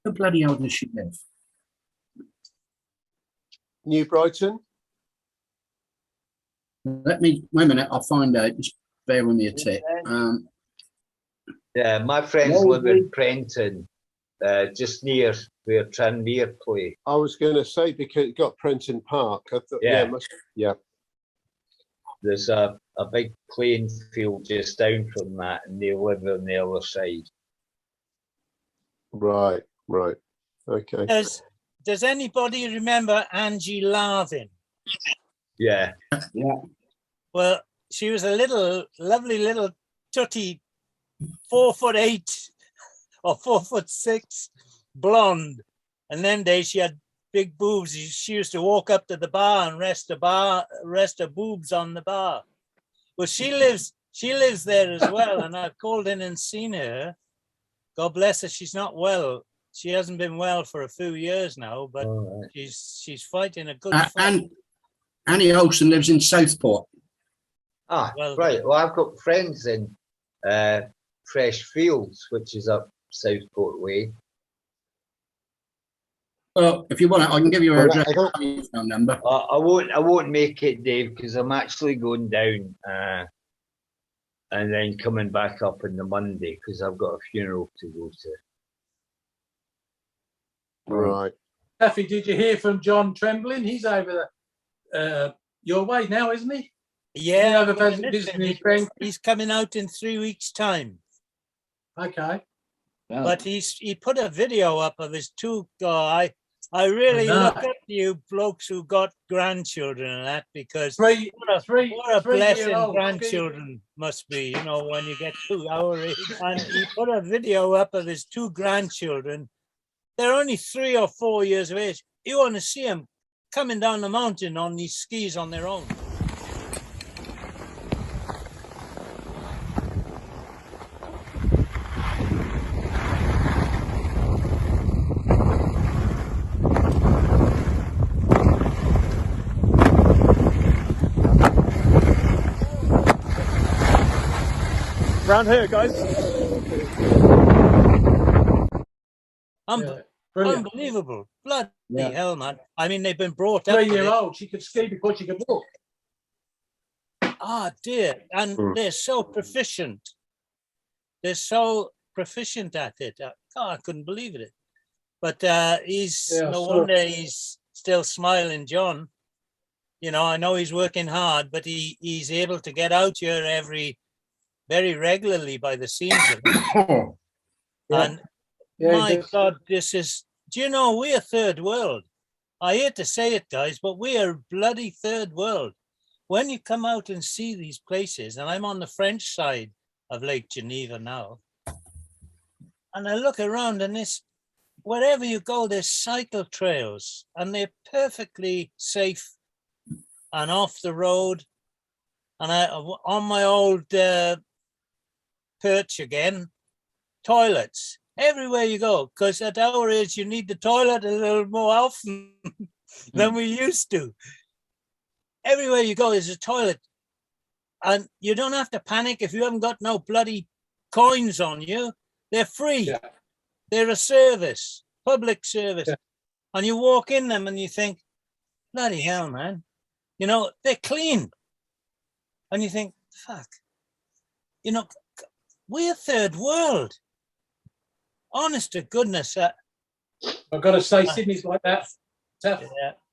bloody hell does she live? New Brighton. Wait a minute. I'll find out. Just bear with me a tick. Yeah, my friends live in Prenton, just near where Tranmere play. I was going to say because it got Prenton Park. I thought, yeah. There's a big playing field just down from that, and they live on the other side. Right. Okay. Does anybody remember Angie Larvin? Yeah. Well, she was a lovely little tutty, 4'8" or 4'6", blonde. And them days she had big boobs. She used to walk up to the bar and rest her boobs on the bar. Well, she lives there as well. And I've called in and seen her. God bless her. She's not well. She hasn't been well for a few years now, but she's fighting a good fight. And Annie Olsen lives in Southport. Ah, right. Well, I've got friends in Fresh Fields, which is up Southport way. Well, if you want it, I can give you her address and phone number. I won't make it, Dave, because I'm actually going down and then coming back up on the Monday because I've got a funeral to go to. Right. Taffy, did you hear from John Trembling? He's over your way now, isn't he? Yeah, visiting his friend. He's coming out in 3 weeks' time. Okay. Yeah. But he put a video up of his two guy. I really look up to you blokes who got grandchildren and that, because what a blessing grandchildren must be, when you get to our age. And he put a video up of his two grandchildren. They're only 3 or 4 years of age. You want to see them coming down the mountain on these skis on their own. round here, guys. Brilliant. Unbelievable. Bloody hell, man. I mean, they've been brought up. 3-year-old, she could ski before she could walk. Ah, dear. And they're so proficient. They're so proficient at it. I couldn't believe it. But no wonder he's still smiling, John. You know, I know he's working hard, but he's able to get out here very regularly by the seams of it. And my God, do you know, we're third world. I hate to say it, guys, but we are bloody third world. When you come out and see these places, and I'm on the French side of Lake Geneva now, and I look around and wherever you go, there's cycle trails and they're perfectly safe and off the road. And on my old perch again, toilets everywhere you go, because at our age you need the toilet a little more often than we used to. Everywhere you go there's a toilet, and you don't have to panic if you haven't got no bloody coins on you. They're free. They're a service, public service. And you walk in them and you think, bloody hell, man, you know, they're clean. And you think, fuck, you know, we're third world. Honest to goodness. I've got to say, Sydney's like that.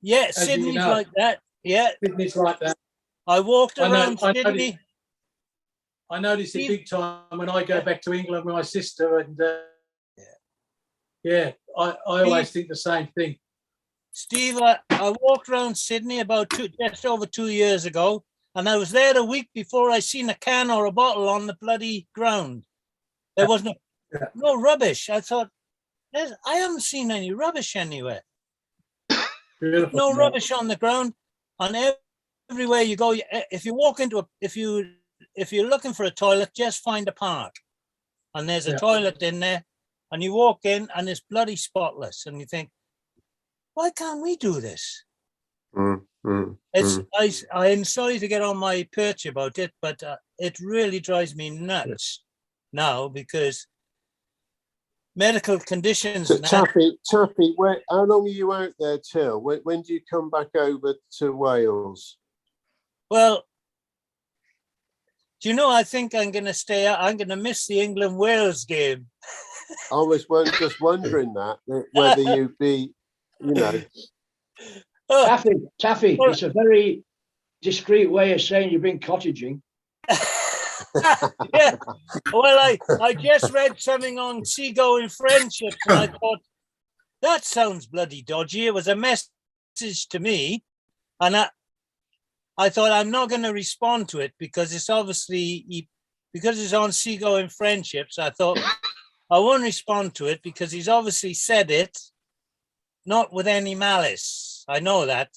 Yeah, Sydney's like that. Yeah. Sydney's like that. I walked around Sydney. I notice it big time when I go back to England with my sister, and I always think the same thing. Steve, I walked around Sydney just over 2 years ago, and I was there a week before I seen a can or a bottle on the bloody ground. There was no rubbish. I thought, I haven't seen any rubbish anywhere. Beautiful. No rubbish on the ground. And everywhere you go, if you walk into if you're looking for a toilet, just find a park, and there's a toilet in there, and you walk in and it's bloody spotless, and you think, why can't we do this? I'm sorry to get on my perch about it, but it really drives me nuts now, because medical conditions. So, Taffy, how long are you out there till? When do you come back over to Wales? Well, do you know, I think I'm going to stay out. I'm going to miss the England-Wales game. I was just wondering whether you'd be, you know. Taffy, it's a very discreet way of saying you've been cottaging. Yeah. Well, I just read something on seagoing friendships, and I thought, that sounds bloody dodgy. It was a message to me, and I thought, I'm not going to respond to it, because it's obviously because it's on seagoing friendships. I thought I won't respond to it, because he's obviously said it not with any malice. I know that.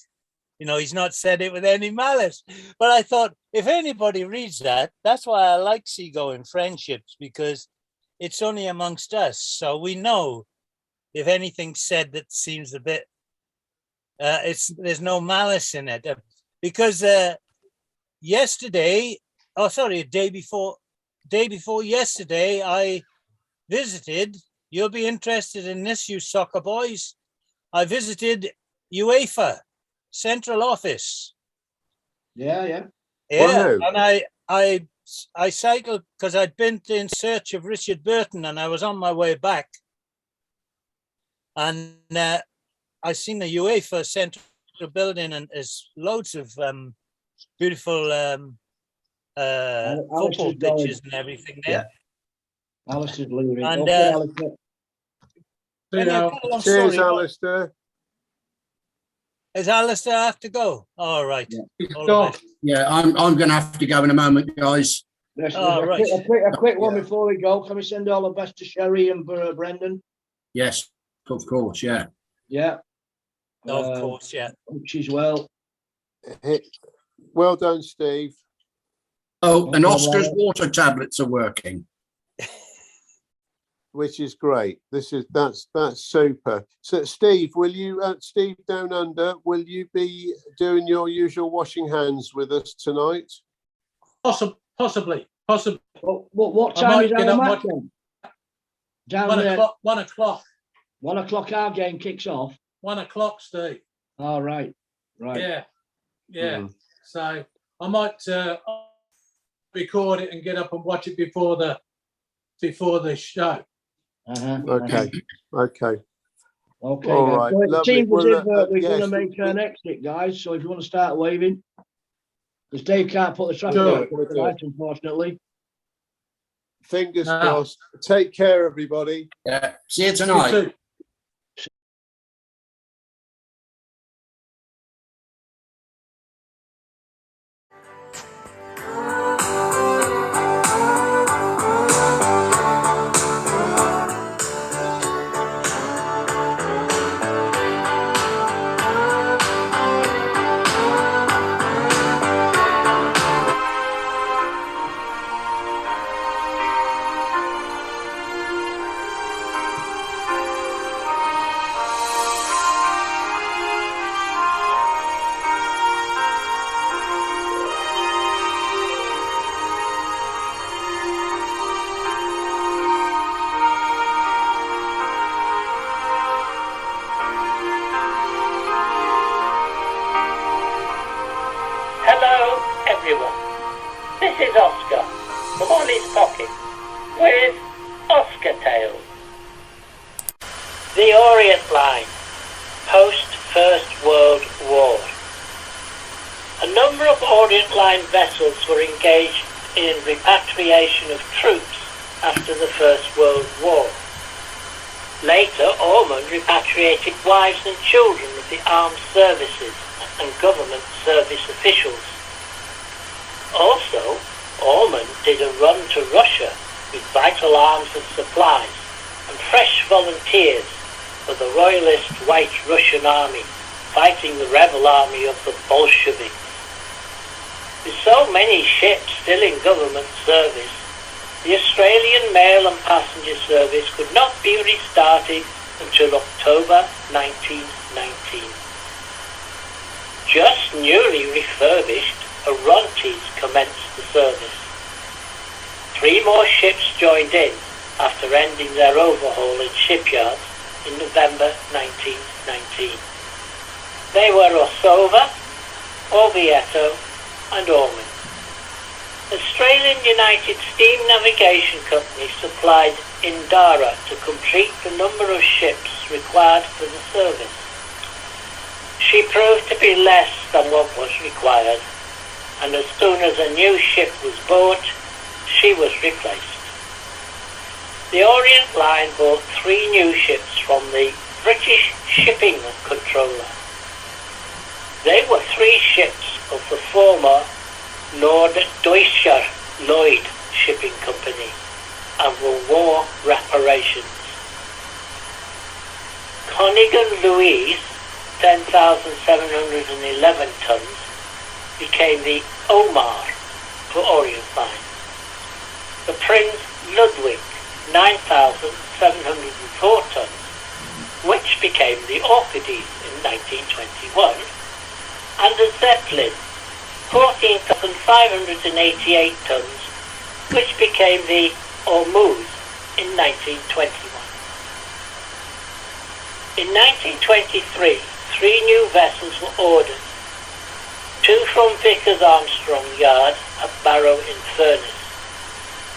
You know, he's not said it with any malice. But I thought, if anybody reads that, that's why I like seagoing friendships, because it's only amongst us. So we know if anything's said that seems a bit, there's no malice in it. Because day before yesterday, I visited, you'll be interested in this, you soccer boys. I visited UEFA central office. Yeah. Wow. And I cycled, because I'd been in search of Richard Burton, and I was on my way back, and I seen the UEFA central building, and there's loads of beautiful football pitches and everything there. Alistair's leaving. And okay, Alistair. Cheers, Alistair. Is Alistair have to go? All right. Yeah, I'm going to have to go in a moment, guys. A quick one before we go. Can we send all the best to Sherry and Brendan? Yes, of course. Yeah. Yeah. Of course. Yeah. Hope she's well. Well done, Steve. Oh, and Oscar's water tablets are working, which is great. That's super. So, Steve, Steve Down Under, will you be doing your usual washing hands with us tonight? Possibly. Possibly. What I time might is get our up match my- then? Down 1 there. o'clock. 1 o'clock. 1 o'clock our game kicks off. 1 o'clock, Steve. All right. Right. Yeah. Yeah. So I might record it and get up and watch it before the show. Okay. Okay. Okay. All guys. right, So it lovely. seems Well, as if look, we're going to yes, make an exit, guys. So if you want to start waving, because Dave can't put the traffic Sure. out for tonight, unfortunately. Fingers crossed. Take care, everybody. Yeah. See you tonight. You too. Hello, everyone. This is Oscar from Ollie's Pocket with Oscar Tales. The Orient Line, post-First World War. A number of Orient Line vessels were engaged in repatriation of troops after the First World War. Later, Ormond repatriated wives and children of the armed services and government service officials. Also, Ormond did a run to Russia with vital arms and supplies and fresh volunteers for the royalist White Russian Army fighting the rebel army of the Bolsheviks. With so many ships still in government service, the Australian mail and passenger service could not be restarted until October 1919. Just newly refurbished, Orontes commenced the service. 3 more ships joined in after ending their overhaul in shipyards in November 1919. They were Orsova, Orvieto and Ormond. Australian United Steam Navigation Company supplied Indara to complete the number of ships required for the service. She proved to be less than what was required, and as soon as a new ship was bought, she was replaced. The Orient Line bought 3 new ships from the British Shipping Controller. They were 3 ships of the former Norddeutscher Lloyd Shipping Company and were war reparations. Connigan Louise, 10,711 tons, became the Omar for Orient Line. The Prince Ludwig, 9,704 tons, which became the Orchides in 1921, and the Zeppelin, 14,588 tons, which became the Ormuz in 1921. In 1923, 3 new vessels were ordered, 2 from Vickers Armstrong Yard at Barrow-in-Furness,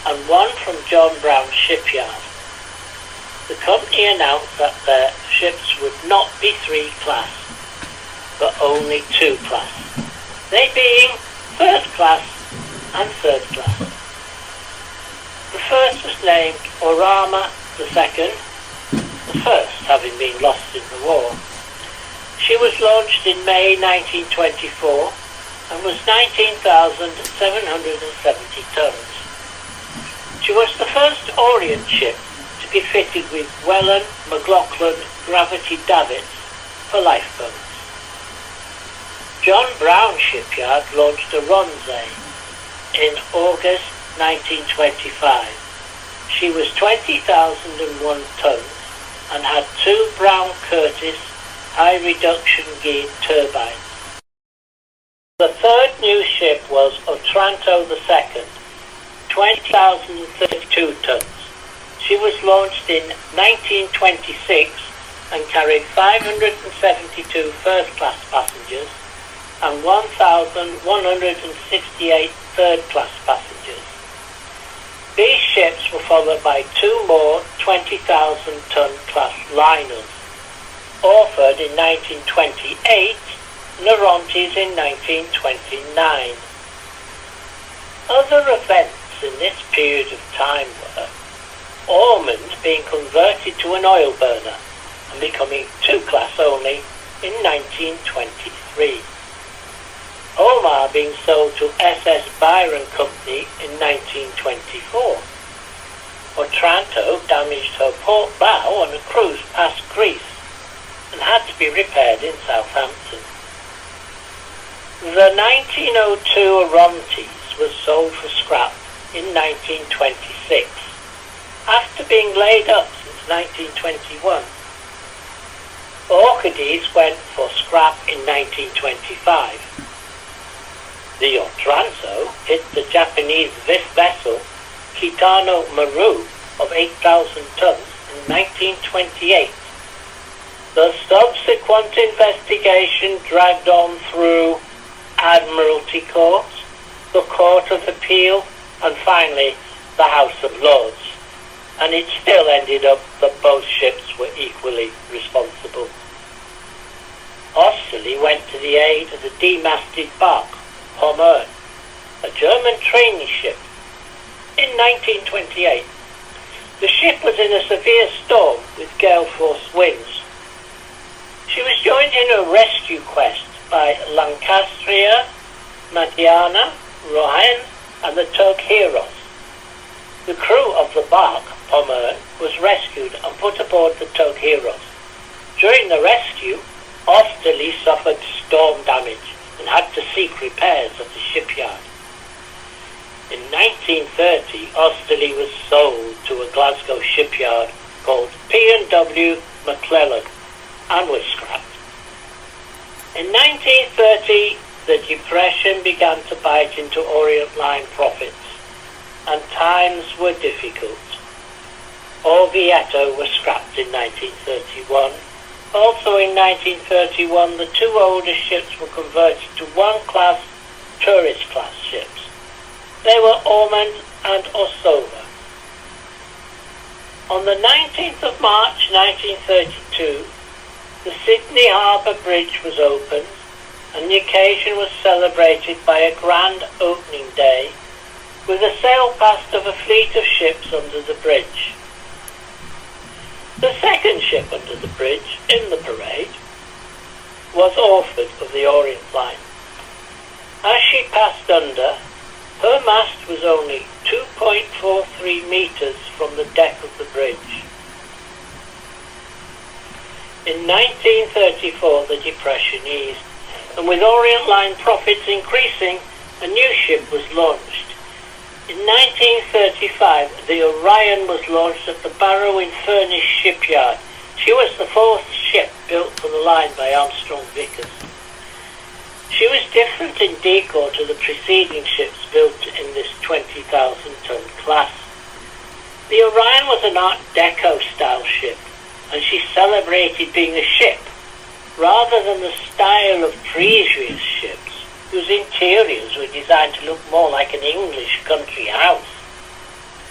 and 1 from John Brown Shipyard. The company announced that their ships would not be 3 class, but only 2 class, they being first class and third class. The first was named Orama II, the first having been lost in the war. She was launched in May 1924 and was 19,770 tons. She was the first Orient ship to be fitted with Welland McLaughlin gravity davits for lifeboats. John Brown Shipyard launched a Ronzay in August 1925. She was 20,001 tons and had 2 Brown Curtis high reduction geared turbines. The third new ship was Otranto II, 20,032 tons. She was launched in 1926 and carried 572 first-class passengers and 1,168 third-class passengers. These ships were followed by 2 more 20,000-ton class liners, Orford in 1928 and Orontes in 1929. Other events in this period of time were Ormond being converted to an oil burner and becoming 2-class only in 1923. Omar being sold to SS Byron Company in 1924. Otranto damaged her port bow on a cruise past Greece and had to be repaired in Southampton. The 1902 Orontes was sold for scrap in 1926, after being laid up since 1921. Orchides went for scrap in 1925. The Otranto hit the Japanese vessel Kitano Maru of 8,000 tons in 1928. The subsequent investigation dragged on through Admiralty Courts, the Court of Appeal, and finally the House of Lords, and it still ended up that both ships were equally responsible. Aussie went to the aid of the demasted bark Pommern, a German training ship. In 1928, the ship was in a severe storm with gale force winds. She was joined in a rescue quest by Lancastria, Madiana, Rohan, and the tug Heros. The crew of the bark Pommern was rescued and put aboard the tug Heros. During the rescue, Austerley suffered storm damage and had to seek repairs at the shipyard. In 1930, Austerley was sold to a Glasgow shipyard called P&W McClellan and was scrapped. In 1930, the Depression began to bite into Orient Line profits, and times were difficult. Orvieto was scrapped in 1931. Also in 1931, the 2 older ships were converted to 1-class tourist class ships. They were Ormond and Orsova. On the 19th of March 1932, the Sydney Harbour Bridge was opened, and the occasion was celebrated by a grand opening day with a sail past of a fleet of ships under the bridge. The second ship under the bridge in the parade was Orford of the Orient Line. As she passed under, her mast was only 2.43 metres from the deck of the bridge. In 1934, the Depression eased, and with Orient Line profits increasing, a new ship was launched. In 1935, the Orion was launched at the Barrow-in-Furness shipyard. She was the 4th ship built for the line by Armstrong Vickers. She was different in decor to the preceding ships built in this 20,000-ton class. The Orion was an Art Deco style ship, and she celebrated being a ship rather than the style of previous ships, whose interiors were designed to look more like an English country house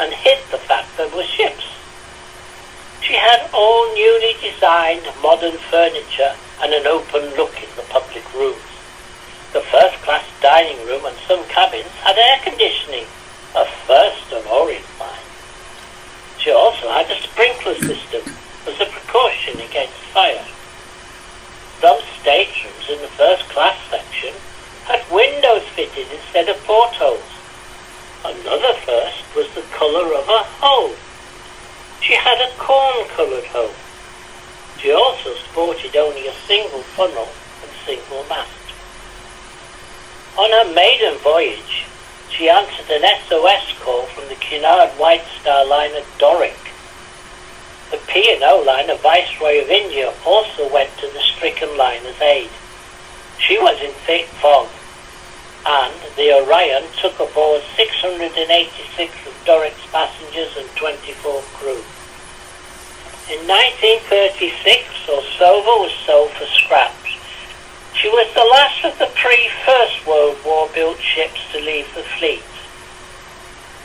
and hid the fact they were ships. She had all newly designed modern furniture and an open look in the public rooms. The first-class dining room and some cabins had air conditioning, a first on Orient Line. She also had a sprinkler system as a precaution against fire. Some staterooms in the first-class section had windows fitted instead of portholes. Another first was the colour of her hull. She had a corn-coloured hull. She also sported only a single funnel and single mast. On her maiden voyage, she answered an SOS call from the Cunard White Star liner Doric. The P&O liner Viceroy of India also went to the stricken liner's aid. She was in thick fog, and the Orion took aboard 686 of Dorrick's passengers and 24 crew. In 1936, Orsova was sold for scraps. She was the last of the pre-First World War built ships to leave the fleet.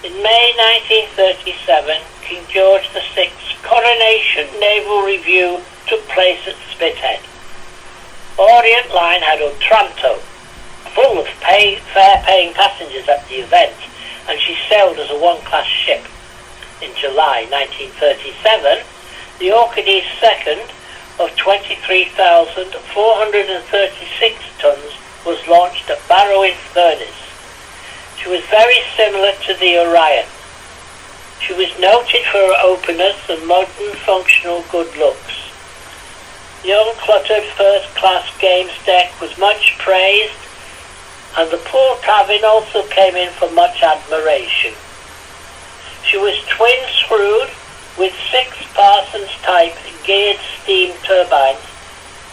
In May 1937, King George VI's Coronation Naval Review took place at Spithead. Orient Line had Otranto, full of fare-paying passengers at the event, and she sailed as a one-class ship. In July 1937, the Orchidee's second, of 23,436 tons, was launched at Barrow-in-Furness. She was very similar to the Orion. She was noted for her openness and modern functional good looks. The uncluttered first-class games deck was much praised, and the pool cabin also came in for much admiration. She was twin-screwed with 6 Parsons type geared steam turbines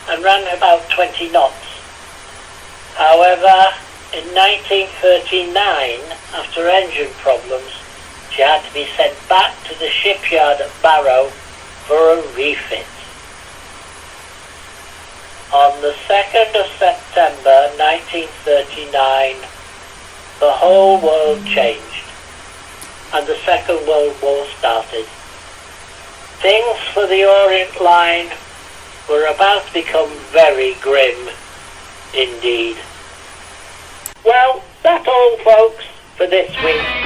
and ran about 20 knots. However, in 1939, after engine problems, she had to be sent back to the shipyard at Barrow for a refit. On the 2nd of September 1939, the whole world changed, and the Second World War started. Things for the Orient Line were about to become very grim indeed. Well, that's all, folks, for this week.